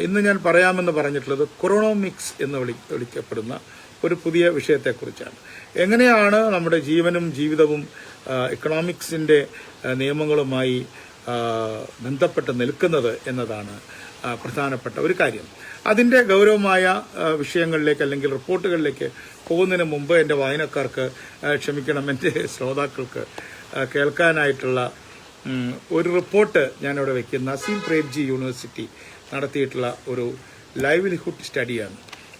ഇന്ന് ഞാൻ പറയാമെന്ന് പറഞ്ഞിട്ടുള്ളത് കൊറോണോമിക്സ് എന്ന് വിളിക്കപ്പെടുന്ന ഒരു പുതിയ വിഷയത്തെക്കുറിച്ചാണ്. എങ്ങനെയാണ് നമ്മുടെ ജീവനും ജീവിതവും എക്കണോമിക്സിൻ്റെ നിയമങ്ങളുമായി ബന്ധപ്പെട്ട് നിൽക്കുന്നത് എന്നതാണ് പ്രധാനപ്പെട്ട ഒരു കാര്യം. അതിൻ്റെ ഗൗരവമായ വിഷയങ്ങളിലേക്ക് അല്ലെങ്കിൽ റിപ്പോർട്ടുകളിലേക്ക് പോകുന്നതിന് മുമ്പ് എൻ്റെ വായനക്കാർക്ക് ക്ഷമിക്കണം, എൻ്റെ ശ്രോതാക്കൾക്ക് കേൾക്കാനായിട്ടുള്ള ഒരു റിപ്പോർട്ട് ഞാനിവിടെ വയ്ക്കുന്ന അസീം പ്രേംജി യൂണിവേഴ്സിറ്റി നടത്തിയിട്ടുള്ള ഒരു ലൈവ്ലിഹുഡ് സ്റ്റഡിയാണ്.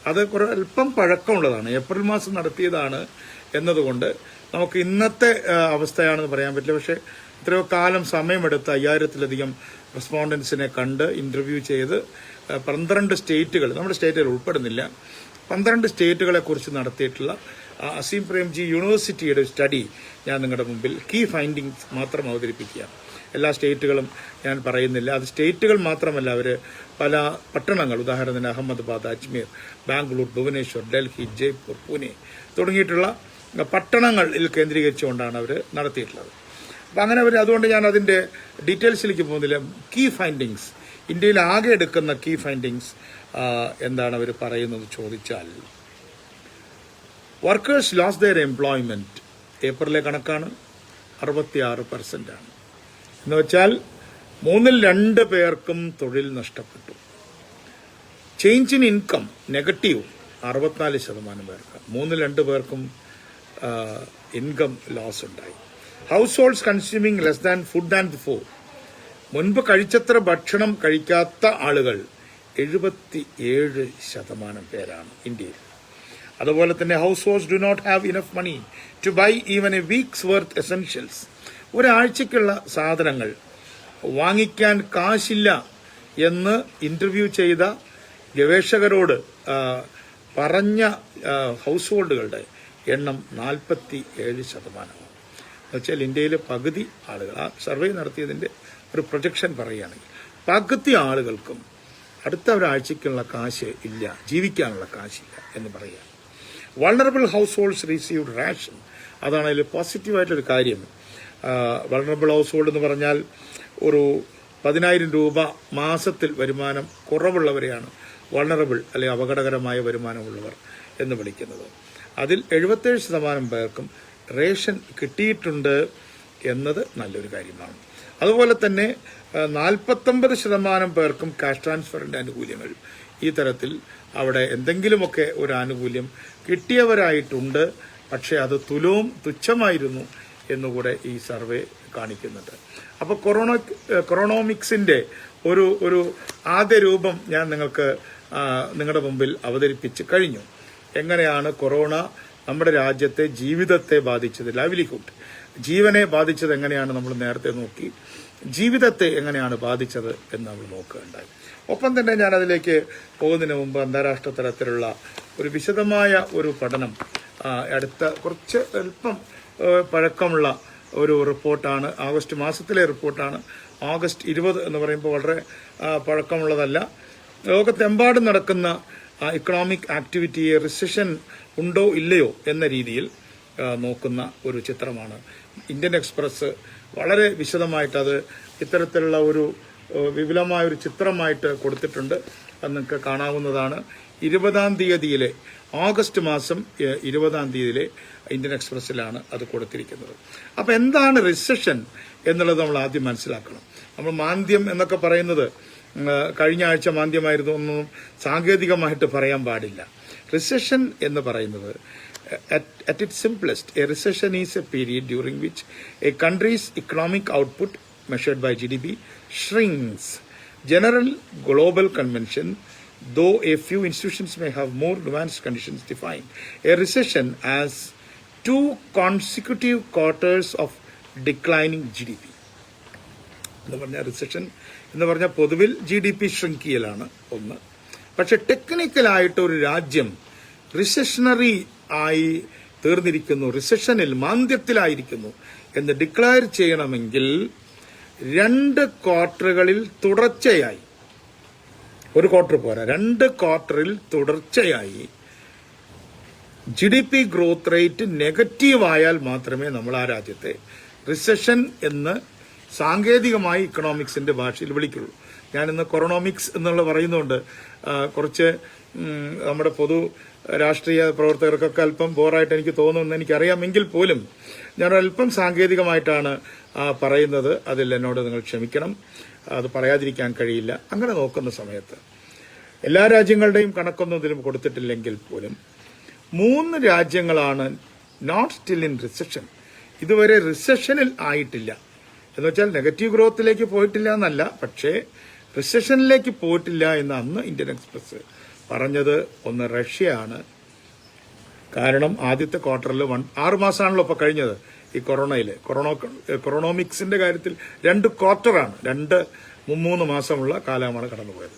അത് അല്പം പഴക്കമുള്ളതാണ്, ഏപ്രിൽ മാസം നടത്തിയതാണ് എന്നതുകൊണ്ട് നമുക്ക് ഇന്നത്തെ അവസ്ഥയാണെന്ന് പറയാൻ പറ്റില്ല. പക്ഷേ എത്രയോ കാലം സമയമെടുത്ത് 5000-ലധികം റെസ്പോണ്ടൻസിനെ കണ്ട് ഇന്റർവ്യൂ ചെയ്ത് 12 സ്റ്റേറ്റുകൾ, നമ്മുടെ സ്റ്റേറ്റുകൾ ഉൾപ്പെടുന്നില്ല, 12 സ്റ്റേറ്റുകളെ കുറിച്ച് നടത്തിയിട്ടുള്ള അസീം പ്രേംജി യൂണിവേഴ്സിറ്റിയുടെ സ്റ്റഡി ഞാൻ നിങ്ങളുടെ മുമ്പിൽ കീ ഫൈൻഡിങ്സ് മാത്രം അവതരിപ്പിക്കുകയാണ്. എല്ലാ സ്റ്റേറ്റുകളും ഞാൻ പറയുന്നില്ല. അത് സ്റ്റേറ്റുകൾ മാത്രമല്ല, അവർ പല പട്ടണങ്ങൾ, ഉദാഹരണത്തിന് അഹമ്മദാബാദ്, അജ്മീർ, ബാംഗ്ലൂർ, ഭുവനേശ്വർ, ഡൽഹി, ജയ്പൂർ, പൂനെ തുടങ്ങിയിട്ടുള്ള പട്ടണങ്ങളിൽ കേന്ദ്രീകരിച്ചുകൊണ്ടാണ് അവർ നടത്തിയിട്ടുള്ളത്. അപ്പം അങ്ങനെ അതുകൊണ്ട് ഞാൻ അതിൻ്റെ ഡീറ്റെയിൽസിലേക്ക് പോകുന്നില്ല. കീ ഫൈൻഡിങ്സ്, ഇന്ത്യയിൽ ആകെ എടുക്കുന്ന കീ ഫൈൻഡിങ്സ് എന്താണ് അവർ പറയുന്നത് ചോദിച്ചാൽ, വർക്കേഴ്സ് ലോസ് ദെയർ എംപ്ലോയ്മെന്റ്, ഏപ്രിലെ കണക്കാണ്, 66% ആണ്. എന്ന് വെച്ചാൽ 3-2 പേർക്കും തൊഴിൽ നഷ്ടപ്പെട്ടു. ചേഞ്ച് ഇൻ ഇൻകം നെഗറ്റീവ് 64% പേർക്ക്, 3-2 പേർക്കും ഇൻകം ലോസ് ഉണ്ടായി. Households consuming less than food and four, മുൻപ് കഴിച്ചത്ര ഭക്ഷണം കഴിക്കാത്ത ആളുകൾ 77% പേരാണ് ഇന്ത്യയിൽ. അതുപോലെ തന്നെ households do not have enough money to buy even a week's worth essentials, ഒരാഴ്ചയ്ക്കുള്ള സാധനങ്ങൾ വാങ്ങിക്കാൻ കാശില്ല എന്ന് ഇന്റർവ്യൂ ചെയ്ത ഗവേഷകരോട് പറഞ്ഞ ഹൗസ് ഹോൾഡുകളുടെ എണ്ണം 47%. എന്നുവെച്ചാൽ ഇന്ത്യയിൽ പകുതി ആളുകൾ, ആ സർവേ നടത്തിയതിൻ്റെ ഒരു പ്രൊജക്ഷൻ പറയുകയാണെങ്കിൽ പകുതി ആളുകൾക്കും അടുത്ത ഒരാഴ്ചയ്ക്കുള്ള കാശ് ഇല്ല, ജീവിക്കാനുള്ള കാശില്ല എന്ന് പറയുക. Vulnerable house holds received ration, അതാണ് അതിൽ പോസിറ്റീവായിട്ടൊരു കാര്യം. വൾണറബിൾ ഹൗസ് ഹോൾഡ് എന്ന് പറഞ്ഞാൽ ഒരു 10,000 രൂപ മാസത്തിൽ വരുമാനം കുറവുള്ളവരെയാണ് വൾണറബിൾ അല്ലെങ്കിൽ അപകടകരമായ വരുമാനമുള്ളവർ എന്ന് വിളിക്കുന്നത്. അതിൽ 77% പേർക്കും റേഷൻ കിട്ടിയിട്ടുണ്ട് എന്നത് നല്ലൊരു കാര്യമാണ്. അതുപോലെ തന്നെ 49% പേർക്കും കാഷ് ട്രാൻസ്ഫറിന്റെ ആനുകൂല്യങ്ങൾ, ഈ തരത്തിൽ അവിടെ എന്തെങ്കിലുമൊക്കെ ഒരു ആനുകൂല്യം കിട്ടിയവരായിട്ടുണ്ട്. പക്ഷേ അത് തുച്ഛമായിരുന്നു എന്നുകൂടെ ഈ സർവേ കാണിക്കുന്നുണ്ട്. അപ്പോൾ കൊറോണോമിക്സിന്റെ ഒരു ആദ്യ രൂപം ഞാൻ നിങ്ങളുടെ മുമ്പിൽ അവതരിപ്പിച്ച് കഴിഞ്ഞു. എങ്ങനെയാണ് കൊറോണ നമ്മുടെ രാജ്യത്തെ ജീവിതത്തെ ബാധിച്ചത്, ലൈവ്ലിഹുഡ്, ജീവനെ ബാധിച്ചത് എങ്ങനെയാണ് നമ്മൾ നേരത്തെ നോക്കി, ജീവിതത്തെ എങ്ങനെയാണ് ബാധിച്ചത് എന്ന് നമ്മൾ നോക്കുകയുണ്ടായി. ഒപ്പം തന്നെ ഞാൻ അതിലേക്ക് പോകുന്നതിന് മുമ്പ് അന്താരാഷ്ട്ര തലത്തിലുള്ള ഒരു വിശദമായ ഒരു പഠനം, അടുത്ത കുറച്ച് അല്പം പഴക്കമുള്ള ഒരു റിപ്പോർട്ടാണ്, ആഗസ്റ്റ് മാസത്തിലെ റിപ്പോർട്ടാണ്. ആഗസ്റ്റ് 20 എന്ന് പറയുമ്പോൾ വളരെ പഴക്കമുള്ളതല്ല. ലോകത്തെമ്പാടും നടക്കുന്ന ഇക്കണോമിക് ആക്ടിവിറ്റിയെ റിസഷൻ ഉണ്ടോ ഇല്ലയോ എന്ന രീതിയിൽ നോക്കുന്ന ഒരു ചിത്രമാണ്. ഇന്ത്യൻ എക്സ്പ്രസ് വളരെ വിശദമായിട്ട് അത് ഇത്തരത്തിലുള്ള ഒരു വിപുലമായ ഒരു ചിത്രമായിട്ട് കൊടുത്തിട്ടുണ്ട്. അത് നിങ്ങൾക്ക് കാണാവുന്നതാണ്. 20-ാം തീയതിയിലെ, ഓഗസ്റ്റ് മാസം 20-ാം തീയതിയിലെ ഇന്ത്യൻ എക്സ്പ്രസ്സിലാണ് അത് കൊടുത്തിരിക്കുന്നത്. അപ്പം എന്താണ് റിസഷൻ എന്നുള്ളത് നമ്മൾ ആദ്യം മനസ്സിലാക്കണം. നമ്മൾ മാന്ദ്യം എന്നൊക്കെ പറയുന്നത് കഴിഞ്ഞ ആഴ്ച മാന്ദ്യമായിരുന്നു ഒന്നും സാങ്കേതികമായിട്ട് പറയാൻ പാടില്ല. റിസഷൻ എന്ന് പറയുന്നത് at its simplest, a recession is a period during which a country's economic output measured by GDP shrinks. General global convention, though a few institutions may have more nuanced conditions defined a recession as 2 consecutive quarters of declining GDP. എന്ന് പറഞ്ഞാൽ recession എന്ന് പറഞ്ഞാൽ പൊതുവിൽ GDP shrink ചെയ്യലാണ് ഒന്ന്. പക്ഷെ ടെക്നിക്കലായിട്ട് ഒരു രാജ്യം റിസഷണറി ആയി തീർന്നിരിക്കുന്നു, റിസഷനിൽ മാന്ദ്യത്തിലായിരിക്കുന്നു എന്ന് ഡിക്ലെയർ ചെയ്യണമെങ്കിൽ 2 ക്വാർട്ടറുകളിൽ തുടർച്ചയായി, ഒരു ക്വാർട്ടർ പോരാ, 2 ക്വാർട്ടറിൽ തുടർച്ചയായി GDP ഗ്രോത്ത് റേറ്റ് നെഗറ്റീവായാൽ മാത്രമേ നമ്മൾ ആ രാജ്യത്തെ റിസഷൻ എന്ന് സാങ്കേതികമായി ഇക്കണോമിക്സിന്റെ ഭാഷയിൽ വിളിക്കുള്ളൂ. ഞാനിന്ന് കൊറോണോമിക്സ് എന്നുള്ള പറയുന്നുണ്ട്. കുറച്ച് നമ്മുടെ പൊതു രാഷ്ട്രീയ പ്രവർത്തകർക്കൊക്കെ അല്പം ബോറായിട്ട് എനിക്ക് തോന്നുമെന്ന് എനിക്കറിയാമെങ്കിൽ പോലും ഞാനൊരല്പം സാങ്കേതികമായിട്ടാണ് പറയുന്നത്. അതിൽ എന്നോട് നിങ്ങൾ ക്ഷമിക്കണം, അത് പറയാതിരിക്കാൻ കഴിയില്ല. അങ്ങനെ നോക്കുന്ന സമയത്ത് എല്ലാ രാജ്യങ്ങളുടെയും കണക്കൊന്നും ഇതിലും കൊടുത്തിട്ടില്ലെങ്കിൽ പോലും 3 രാജ്യങ്ങളാണ് നോട്ട് സ്റ്റിൽ ഇൻ റിസഷൻ. ഇതുവരെ റിസഷനിൽ ആയിട്ടില്ല എന്ന് വെച്ചാൽ നെഗറ്റീവ് ഗ്രോത്തിലേക്ക് പോയിട്ടില്ല എന്നല്ല, പക്ഷേ റിസഷനിലേക്ക് പോയിട്ടില്ല എന്ന് അന്ന് ഇന്ത്യൻ എക്സ്പ്രസ് പറഞ്ഞത്. ഒന്ന് റഷ്യയാണ്. കാരണം ആദ്യത്തെ ക്വാർട്ടറിൽ 6 മാസമാണല്ലോ ഇപ്പോൾ കഴിഞ്ഞത് ഈ കൊറോണോമിക്സിന്റെ കാര്യത്തിൽ 2 ക്വാർട്ടറാണ്, 2-3 മാസമുള്ള കാലമാണ് കടന്നുപോയത്.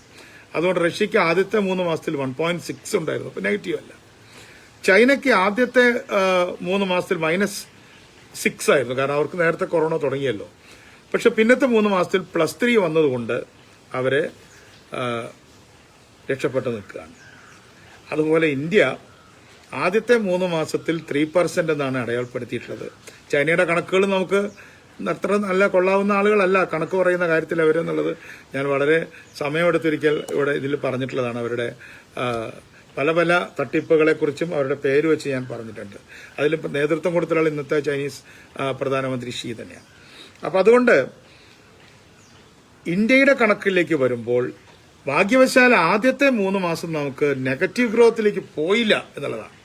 അതുകൊണ്ട് റഷ്യക്ക് ആദ്യത്തെ 3 മാസത്തിൽ 1.6 ഉണ്ടായിരുന്നു, അപ്പോൾ നെഗറ്റീവ് അല്ല. ചൈനയ്ക്ക് ആദ്യത്തെ 3 മാസത്തിൽ -6 ആയിരുന്നു, കാരണം അവർക്ക് നേരത്തെ കൊറോണ തുടങ്ങിയല്ലോ. പക്ഷെ പിന്നത്തെ 3 മാസത്തിൽ +3 വന്നതുകൊണ്ട് അവരെ രക്ഷപ്പെട്ടു നിൽക്കുകയാണ്. അതുപോലെ ഇന്ത്യ ആദ്യത്തെ 3 മാസത്തിൽ 3% എന്നാണ് അടയാളപ്പെടുത്തിയിട്ടുള്ളത്. ചൈനയുടെ കണക്കുകൾ നമുക്ക് അത്ര നല്ല കൊള്ളാവുന്ന ആളുകളല്ല കണക്ക് പറയുന്ന കാര്യത്തിൽ അവരെന്നുള്ളത് ഞാൻ വളരെ സമയമെടുത്തൊരിക്കൽ ഇവിടെ ഇതിൽ പറഞ്ഞിട്ടുള്ളതാണ്. അവരുടെ പല പല തട്ടിപ്പുകളെക്കുറിച്ചും അവരുടെ പേര് വെച്ച് ഞാൻ പറഞ്ഞിട്ടുണ്ട്. അതിൽ നേതൃത്വം കൊടുത്തുള്ള ഇന്നത്തെ ചൈനീസ് പ്രധാനമന്ത്രി ഷീ തന്നെയാണ്. അപ്പം അതുകൊണ്ട് ഇന്ത്യയുടെ കണക്കിലേക്ക് വരുമ്പോൾ ഭാഗ്യവശാൽ ആദ്യത്തെ 3 മാസം നമുക്ക് നെഗറ്റീവ് ഗ്രോത്തിലേക്ക് പോയില്ല എന്നുള്ളതാണ്.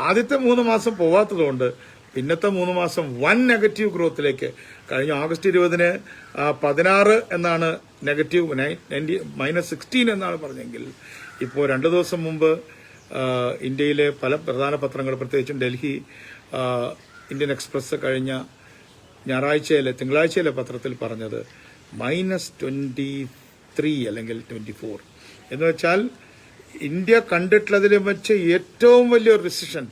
ആദ്യത്തെ 3 മാസം പോവാത്തതുകൊണ്ട് പിന്നത്തെ 3 മാസം വൻ നെഗറ്റീവ് ഗ്രോത്തിലേക്ക് കഴിഞ്ഞ ഓഗസ്റ്റ് 20-ന് 16 എന്നാണ് നെഗറ്റീവ്, -16 എന്നാണ് പറഞ്ഞെങ്കിൽ ഇപ്പോൾ 2 ദിവസം മുമ്പ് ഇന്ത്യയിലെ പല പ്രധാന പത്രങ്ങൾ, പ്രത്യേകിച്ചും ഡൽഹി ഇന്ത്യൻ എക്സ്പ്രസ് കഴിഞ്ഞ തിങ്കളാഴ്ചയിലെ പത്രത്തിൽ പറഞ്ഞത് -23 അല്ലെങ്കിൽ 24 എന്ന് വെച്ചാൽ ഇന്ത്യ കണ്ടിട്ടുള്ളതിൽ വെച്ച് ഏറ്റവും വലിയൊരു റിസഷൻ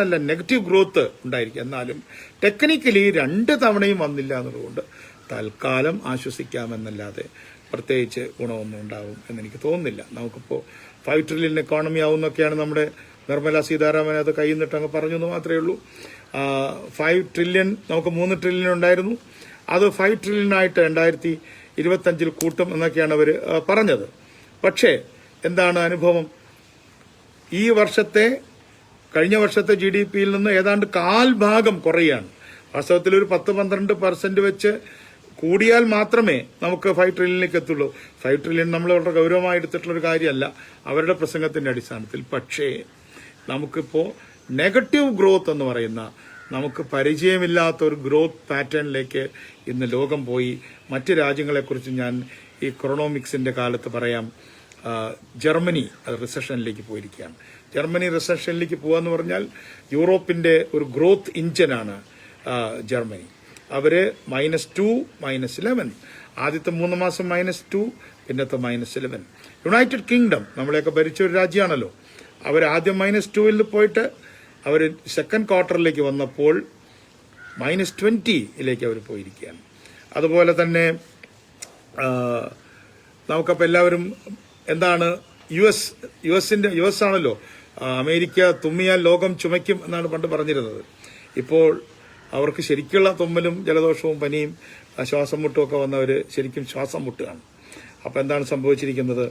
അല്ല, നെഗറ്റീവ് ഗ്രോത്ത് ഉണ്ടായിരിക്കും. എന്നാലും ടെക്നിക്കലി 2 തവണയും വന്നില്ല എന്നുള്ളതുകൊണ്ട് തൽക്കാലം ആശ്വസിക്കാമെന്നല്ലാതെ പ്രത്യേകിച്ച് ഗുണമൊന്നും ഉണ്ടാവും എന്നെനിക്ക് തോന്നുന്നില്ല. നമുക്കിപ്പോൾ 5 ട്രില്യൺ എക്കോണമി ആവുന്നൊക്കെയാണ് നമ്മുടെ നിർമ്മല സീതാരാമൻ അത് കയ്യിൽ നിന്നിട്ട് അങ്ങ് പറഞ്ഞു എന്ന് മാത്രമേ ഉള്ളൂ. 5 ട്രില്യൺ നമുക്ക് 3 ട്രില്യൺ ഉണ്ടായിരുന്നു, അത് 5 ട്രില്യണായിട്ട് 2025 കൂട്ടും എന്നൊക്കെയാണ് അവർ പറഞ്ഞത്. പക്ഷേ എന്താണ് അനുഭവം? ഈ കഴിഞ്ഞ വർഷത്തെ GDP-യിൽ നിന്ന് ഏതാണ്ട് 1/4 ഭാഗം കുറയാണ്. വാസ്തവത്തിൽ ഒരു 10-12% വെച്ച് കൂടിയാൽ മാത്രമേ നമുക്ക് 5 ട്രില്യണിലേക്ക് എത്തുള്ളൂ. 5 ട്രില്യൺ നമ്മൾ വളരെ ഗൗരവമായി എടുത്തിട്ടുള്ളൊരു കാര്യമല്ല അവരുടെ പ്രസംഗത്തിന്റെ അടിസ്ഥാനത്തിൽ. പക്ഷേ നമുക്കിപ്പോൾ നെഗറ്റീവ് ഗ്രോത്ത് എന്ന് പറയുന്ന നമുക്ക് പരിചയമില്ലാത്ത ഒരു ഗ്രോത്ത് പാറ്റേണിലേക്ക് ഇന്ന് ലോകം പോയി. മറ്റ് രാജ്യങ്ങളെക്കുറിച്ച് ഞാൻ ഈ കൊറോണോമിക്സിന്റെ കാലത്ത് പറയാം. ജർമ്മനി റിസഷനിലേക്ക് പോയിരിക്കുകയാണ്. ജർമ്മനി റിസഷനിലേക്ക് പോകാന്ന് പറഞ്ഞാൽ യൂറോപ്പിന്റെ ഒരു ഗ്രോത്ത് ഇഞ്ചനാണ് ജർമ്മനി. അവര് -2, -11, ആദ്യത്തെ 3 മാസം -2, പിന്നത്തെ -11. യുണൈറ്റഡ് കിങ്ഡം നമ്മളെയൊക്കെ ഭരിച്ച ഒരു രാജ്യമാണല്ലോ, അവർ ആദ്യം -2-ൽ പോയിട്ട് അവർ സെക്കൻഡ് ക്വാർട്ടറിലേക്ക് വന്നപ്പോൾ -20-ലേക്ക് അവർ പോയിരിക്കുകയാണ്. അതുപോലെ തന്നെ നമുക്കപ്പോൾ എല്ലാവരും എന്താണ് US ആണല്ലോ, അമേരിക്ക തുമ്മിയാൽ ലോകം ചുമയ്ക്കും എന്നാണ് പണ്ട് പറഞ്ഞിരുന്നത്. ഇപ്പോൾ അവർക്ക് ശരിക്കുള്ള തുമ്മലും ജലദോഷവും പനിയും ശ്വാസം മുട്ടും ഒക്കെ വന്നവർ ശരിക്കും ശ്വാസം മുട്ടുകയാണ്. അപ്പോൾ എന്താണ് സംഭവിച്ചിരിക്കുന്നത്?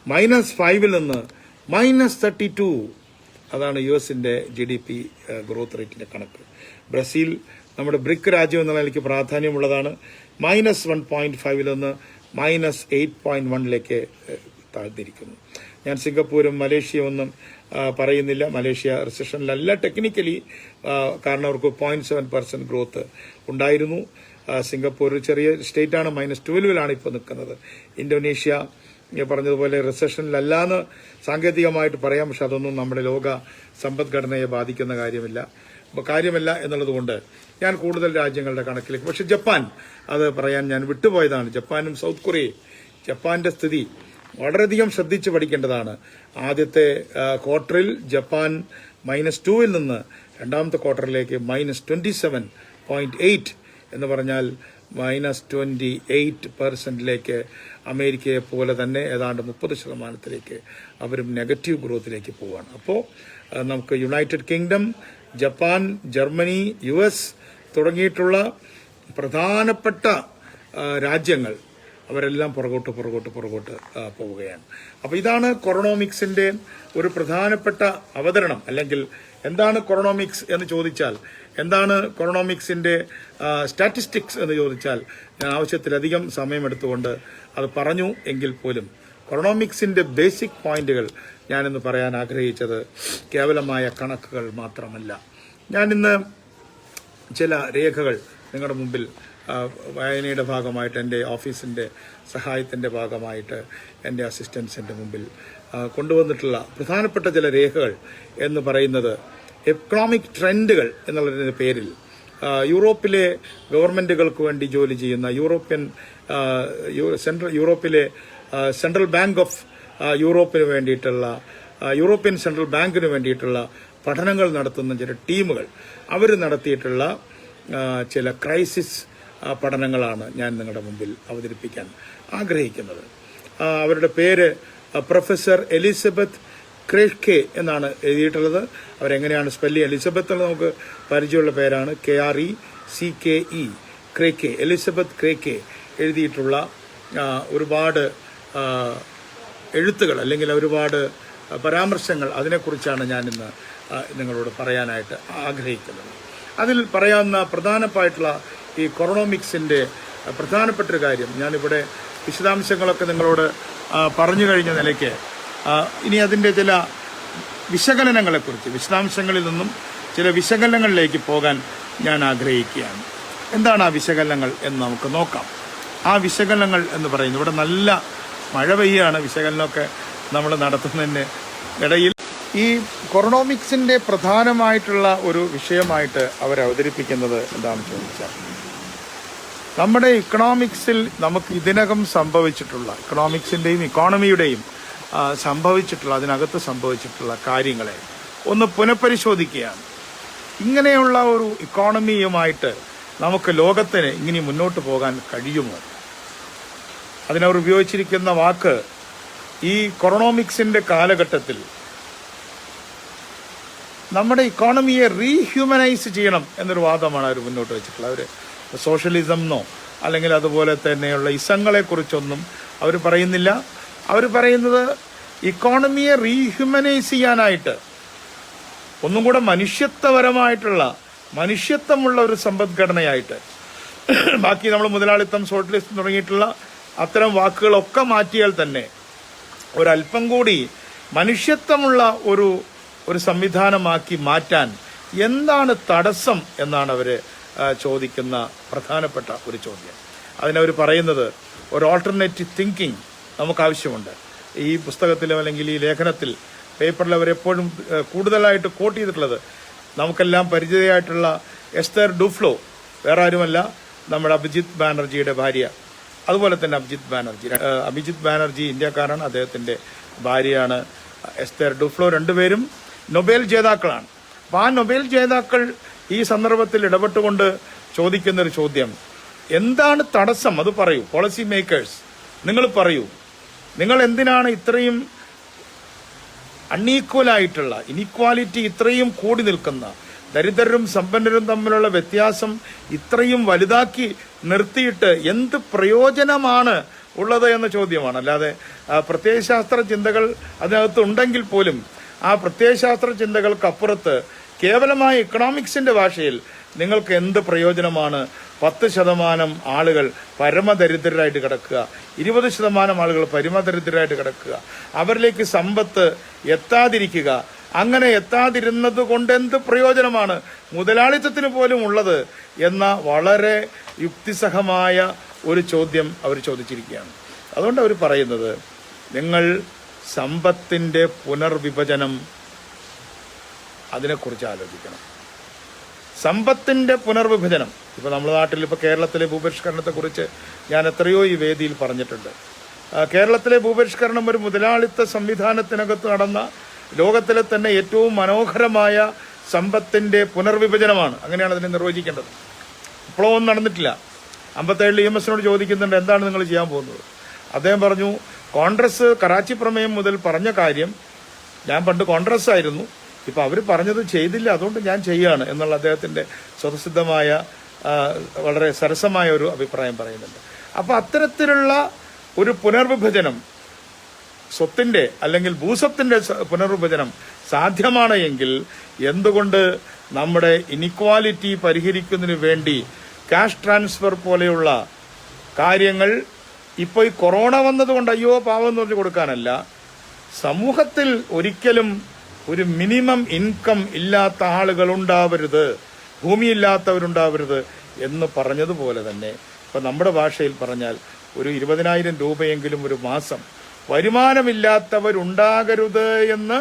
-5-ൽ നിന്ന് -32, അതാണ് US-ന്റെ GDP ഗ്രോത്ത് റേറ്റിന്റെ കണക്ക്. ബ്രസീൽ നമ്മുടെ ബ്രിക് രാജ്യം എന്ന നിലയ്ക്ക് പ്രാധാന്യമുള്ളതാണ്. -1.5-ൽ നിന്ന് -8.1-ലേക്ക് താഴ്ന്നിരിക്കുന്നു. ഞാൻ സിംഗപ്പൂരും മലേഷ്യയും ഒന്നും പറയുന്നില്ല. മലേഷ്യ റിസഷനിലല്ല ടെക്നിക്കലി, കാരണം അവർക്ക് 0.7% ഗ്രോത്ത് ഉണ്ടായിരുന്നു. സിംഗപ്പൂർ ഒരു ചെറിയ സ്റ്റേറ്റാണ്, -12-ലാണ് ഇപ്പോൾ നിൽക്കുന്നത്. ഇന്തോനേഷ്യ പറഞ്ഞതുപോലെ റിസഷനിലല്ലാന്ന് സാങ്കേതികമായിട്ട് പറയാം, പക്ഷെ അതൊന്നും നമ്മുടെ ലോക സമ്പദ്ഘടനയെ ബാധിക്കുന്ന കാര്യമല്ല എന്നുള്ളതുകൊണ്ട് ഞാൻ കൂടുതൽ രാജ്യങ്ങളുടെ കണക്കിലേക്ക്. പക്ഷെ ജപ്പാൻ, അത് പറയാൻ ഞാൻ വിട്ടുപോയതാണ്. ജപ്പാനും സൗത്ത് കൊറിയയും, ജപ്പാന്റെ സ്ഥിതി വളരെയധികം ശ്രദ്ധിച്ച് പഠിക്കേണ്ടതാണ്. ആദ്യത്തെ ക്വാർട്ടറിൽ ജപ്പാൻ -2-ൽ നിന്ന് രണ്ടാമത്തെ ക്വാർട്ടറിലേക്ക് -27.8 എന്ന് പറഞ്ഞാൽ -28%-ലേക്ക് അമേരിക്കയെ പോലെ തന്നെ ഏതാണ്ട് 30%-ലേക്ക് അവരും നെഗറ്റീവ് ഗ്രോത്തിലേക്ക് പോവുകയാണ്. അപ്പോൾ നമുക്ക് United kingdom, Japan, Germany, US തുടങ്ങിയിട്ടുള്ള പ്രധാനപ്പെട്ട രാജ്യങ്ങൾ അവരെല്ലാം പുറകോട്ട് പോവുകയാണ്. അപ്പോൾ ഇതാണ് കൊറോണോമിക്സിന്റെ ഒരു പ്രധാനപ്പെട്ട അവതരണം. അല്ലെങ്കിൽ എന്താണ് കൊറോണോമിക്സ് എന്ന് ചോദിച്ചാൽ, എന്താണ് കൊറോണോമിക്സിന്റെ സ്റ്റാറ്റിസ്റ്റിക്സ് എന്ന് ചോദിച്ചാൽ, ഞാൻ ആവശ്യത്തിലധികം സമയമെടുത്തുകൊണ്ട് അത് പറഞ്ഞു എങ്കിൽ പോലും കൊറോണോമിക്സിന്റെ ബേസിക് പോയിന്റുകൾ ഞാനിന്ന് പറയാൻ ആഗ്രഹിച്ചത് കേവലമായ കണക്കുകൾ മാത്രമല്ല. ഞാനിന്ന് ചില രേഖകൾ നിങ്ങളുടെ മുമ്പിൽ വായനയുടെ ഭാഗമായിട്ട്, എൻ്റെ ഓഫീസിൻ്റെ സഹായത്തിൻ്റെ ഭാഗമായിട്ട് എൻ്റെ അസിസ്റ്റൻസിൻ്റെ മുമ്പിൽ കൊണ്ടുവന്നിട്ടുള്ള പ്രധാനപ്പെട്ട ചില രേഖകൾ എന്ന് പറയുന്നത് എക്കണോമിക് ട്രെൻഡുകൾ എന്നുള്ളതിൻ്റെ പേരിൽ യൂറോപ്പിലെ ഗവൺമെൻറ്റുകൾക്ക് വേണ്ടി ജോലി ചെയ്യുന്ന യൂറോപ്പിലെ സെൻട്രൽ ബാങ്ക് ഓഫ് യൂറോപ്പിന് വേണ്ടിയിട്ടുള്ള യൂറോപ്യൻ സെൻട്രൽ ബാങ്കിന് വേണ്ടിയിട്ടുള്ള പഠനങ്ങൾ നടത്തുന്ന ചില ടീമുകൾ അവർ നടത്തിയിട്ടുള്ള ചില ക്രൈസിസ് പഠനങ്ങളാണ് ഞാൻ നിങ്ങളുടെ മുമ്പിൽ അവതരിപ്പിക്കാൻ ആഗ്രഹിക്കുന്നത്. അവരുടെ പേര് പ്രൊഫസർ എലിസബത്ത് ക്രേക്കെ എന്നാണ് എഴുതിയിട്ടുള്ളത്. അവരെങ്ങനെയാണ് സ്പെല്ലിംഗ്? എലിസബത്ത് എന്ന് നമുക്ക് പരിചയമുള്ള പേരാണ്, KRECKE, ക്രേക്കെ, എലിസബത്ത് ക്രേക്കെ എഴുതിയിട്ടുള്ള ഒരുപാട് എഴുത്തുകൾ അല്ലെങ്കിൽ ഒരുപാട് പരാമർശങ്ങൾ, അതിനെക്കുറിച്ചാണ് ഞാനിന്ന് നിങ്ങളോട് പറയാനായിട്ട് ആഗ്രഹിക്കുന്നത്. അതിൽ പറയാവുന്ന പ്രധാനമായിട്ടുള്ള ഈ കൊറോണോമിക്സിൻ്റെ പ്രധാനപ്പെട്ടൊരു കാര്യം, ഞാനിവിടെ വിശദാംശങ്ങളൊക്കെ നിങ്ങളോട് പറഞ്ഞു കഴിഞ്ഞ നിലയ്ക്ക് ഇനി അതിൻ്റെ ചില വിശകലനങ്ങളെക്കുറിച്ച്, വിശദാംശങ്ങളിൽ നിന്നും ചില വിശകലനങ്ങളിലേക്ക് പോകാൻ ഞാൻ ആഗ്രഹിക്കുകയാണ്. എന്താണ് ആ വിശകലനങ്ങൾ എന്ന് നമുക്ക് നോക്കാം. ആ വിശകലനങ്ങൾ എന്ന് പറയുന്നത്, ഇവിടെ നല്ല മഴ പെയ്യാണ്, വിശകലനമൊക്കെ നമ്മൾ നടത്തുന്നതിന് ഇടയിൽ ഈ കൊറോണോമിക്സിൻ്റെ പ്രധാനമായിട്ടുള്ള ഒരു വിഷയമായിട്ട് അവർ അവതരിപ്പിക്കുന്നത് എന്താണെന്ന് ചോദിച്ചാൽ, നമ്മുടെ ഇക്കണോമിക്സിൽ നമുക്ക് ഇതിനകം സംഭവിച്ചിട്ടുള്ള, ഇക്കണോമിക്സിൻ്റെയും ഇക്കോണമിയുടെയും അതിനകത്ത് സംഭവിച്ചിട്ടുള്ള കാര്യങ്ങളെ ഒന്ന് പുനഃപരിശോധിക്കുകയാണ്. ഇങ്ങനെയുള്ള ഒരു ഇക്കോണമിയുമായിട്ട് നമുക്ക് ലോകത്തിന് ഇങ്ങനെ മുന്നോട്ട് പോകാൻ കഴിയുമോ? അതിനവർ ഉപയോഗിച്ചിരിക്കുന്ന വാക്ക്, ഈ കൊറോണോമിക്സിൻ്റെ കാലഘട്ടത്തിൽ നമ്മുടെ ഇക്കോണമിയെ റീഹ്യൂമനൈസ് ചെയ്യണം എന്നൊരു വാദമാണ് അവർ മുന്നോട്ട് വെച്ചിട്ടുള്ളത്. അവർ സോഷ്യലിസമെന്നോ അല്ലെങ്കിൽ അതുപോലെ തന്നെയുള്ള ഇസങ്ങളെക്കുറിച്ചൊന്നും അവർ പറയുന്നില്ല. അവർ പറയുന്നത് ഇക്കോണമിയെ റീഹ്യൂമനൈസ് ചെയ്യാനായിട്ട് ഒന്നും കൂടെ മനുഷ്യത്വമുള്ള ഒരു സമ്പദ്ഘടനയായിട്ട്, ബാക്കി നമ്മൾ മുതലാളിത്തം, സോഷ്യലിസം തുടങ്ങിയിട്ടുള്ള അത്തരം വാക്കുകളൊക്കെ മാറ്റിയാൽ തന്നെ ഒരല്പം കൂടി മനുഷ്യത്വമുള്ള ഒരു സംവിധാനമാക്കി മാറ്റാൻ എന്താണ് തടസ്സം എന്നാണ് അവർ ചോദിക്കുന്ന പ്രധാനപ്പെട്ട ഒരു ചോദ്യം. അതിനവർ പറയുന്നത്, ഒരു ഓൾട്ടർനേറ്റീവ് തിങ്കിങ് നമുക്ക് ആവശ്യമുണ്ട്. ഈ പുസ്തകത്തിലും അല്ലെങ്കിൽ ഈ ലേഖനത്തിൽ, പേപ്പറിൽ അവരെപ്പോഴും കൂടുതലായിട്ട് കോട്ട് ചെയ്തിട്ടുള്ളത് നമുക്കെല്ലാം പരിചയമായിട്ടുള്ള എസ്തർ ഡുഫ്ലോ, വേറെ ആരുമല്ല, നമ്മുടെ അഭിജിത്ത് ബാനർജിയുടെ ഭാര്യ. അതുപോലെ തന്നെ അഭിജിത്ത് ബാനർജി ഇന്ത്യക്കാരാണ്, അദ്ദേഹത്തിൻ്റെ ഭാര്യയാണ് എസ്തർ ഡുഫ്ലോ. രണ്ടുപേരും നൊബേൽ ജേതാക്കളാണ്. അപ്പോൾ ആ നൊബേൽ ജേതാക്കൾ ഈ സന്ദർഭത്തിൽ ഇടപെട്ടുകൊണ്ട് ചോദിക്കുന്നൊരു ചോദ്യം, എന്താണ് തടസ്സം? അത് പറയൂ. പോളിസി മേക്കേഴ്സ്, നിങ്ങൾ പറയൂ, നിങ്ങൾ എന്തിനാണ് ഇത്രയും അൺഈക്വലായിട്ടുള്ള, ഇനീക്വാലിറ്റി ഇത്രയും കൂടി നിൽക്കുന്ന, ദരിദ്രരും സമ്പന്നരും തമ്മിലുള്ള വ്യത്യാസം ഇത്രയും വലുതാക്കി നിർത്തിയിട്ട് എന്ത് പ്രയോജനമാണ് ഉള്ളത് എന്ന ചോദ്യമാണ്. അല്ലാതെ പ്രത്യയശാസ്ത്ര ചിന്തകൾ അതിനകത്ത് ഉണ്ടെങ്കിൽ പോലും ആ പ്രത്യയശാസ്ത്ര ചിന്തകൾക്കപ്പുറത്ത് കേവലമായ ഇക്കണോമിക്സിന്റെ ഭാഷയിൽ നിങ്ങൾക്ക് എന്ത് പ്രയോജനമാണ്? 10% ആളുകൾ പരമദരിദ്രരായിട്ട് കിടക്കുക, 20% ആളുകൾ പരമദരിദ്രരായിട്ട് കിടക്കുക, അവരിലേക്ക് സമ്പത്ത് എത്താതിരിക്കുക. അങ്ങനെ എത്താതിരുന്നത് കൊണ്ട് എന്ത് പ്രയോജനമാണ് മുതലാളിത്തത്തിന് പോലും ഉള്ളത് എന്ന വളരെ യുക്തിസഹമായ ഒരു ചോദ്യം അവർ ചോദിച്ചിരിക്കുകയാണ്. അതുകൊണ്ട് അവർ പറയുന്നത്, നിങ്ങൾ സമ്പത്തിന്റെ പുനർവിഭജനം, അതിനെക്കുറിച്ച് ആലോചിക്കണം. സമ്പത്തിന്റെ പുനർവിഭജനം. ഇപ്പോൾ നമ്മുടെ നാട്ടിൽ, ഇപ്പോൾ കേരളത്തിലെ ഭൂപരിഷ്കരണത്തെക്കുറിച്ച് ഞാൻ എത്രയോ ഈ വേദിയിൽ പറഞ്ഞിട്ടുണ്ട്. കേരളത്തിലെ ഭൂപരിഷ്കരണം ഒരു മുതലാളിത്ത സംവിധാനത്തിനകത്ത് നടന്ന ലോകത്തിലെ തന്നെ ഏറ്റവും മനോഹരമായ സമ്പത്തിന്റെ പുനർവിഭജനമാണ്. അങ്ങനെയാണ് അതിനെ നിർവചിക്കേണ്ടത്. ഇപ്പോഴൊന്നും നടന്നിട്ടില്ല. 57 EMSനോട് ചോദിക്കുന്നുണ്ട്, എന്താണ് നിങ്ങൾ ചെയ്യാൻ പോകുന്നത്? അദ്ദേഹം പറഞ്ഞു, കോൺഗ്രസ് കറാച്ചി പ്രമേയം മുതൽ പറഞ്ഞ കാര്യം, ഞാൻ പണ്ട് കോൺഗ്രസ് ആയിരുന്നു, ഇപ്പം അവർ പറഞ്ഞത് ചെയ്തില്ല, അതുകൊണ്ട് ഞാൻ ചെയ്യാണ് എന്നുള്ള അദ്ദേഹത്തിൻ്റെ സ്വതസിദ്ധമായ വളരെ സരസമായ ഒരു അഭിപ്രായം പറയുന്നുണ്ട്. അപ്പോൾ അത്തരത്തിലുള്ള ഒരു പുനർവിഭജനം, സ്വത്തിന്റെ അല്ലെങ്കിൽ ഭൂസ്വത്തിന്റെ പുനർവിഭജനം സാധ്യമാണ് എങ്കിൽ എന്തുകൊണ്ട് നമ്മുടെ ഇനിക്വാലിറ്റി പരിഹരിക്കുന്നതിന് വേണ്ടി ക്യാഷ് ട്രാൻസ്ഫർ പോലെയുള്ള കാര്യങ്ങൾ ഇപ്പോൾ ഈ കൊറോണ വന്നതുകൊണ്ട് അയ്യോ പാവം എന്ന് പറഞ്ഞു കൊടുക്കാനല്ല, സമൂഹത്തിൽ ഒരിക്കലും ഒരു മിനിമം ഇൻകം ഇല്ലാത്ത ആളുകൾ ഉണ്ടാവരുത്, ഭൂമിയില്ലാത്തവരുണ്ടാവരുത് എന്ന് പറഞ്ഞതുപോലെ തന്നെ ഇപ്പം നമ്മുടെ ഭാഷയിൽ പറഞ്ഞാൽ ഒരു 20,000 രൂപയെങ്കിലും ഒരു മാസം വരുമാനമില്ലാത്തവരുണ്ടാകരുത് എന്ന്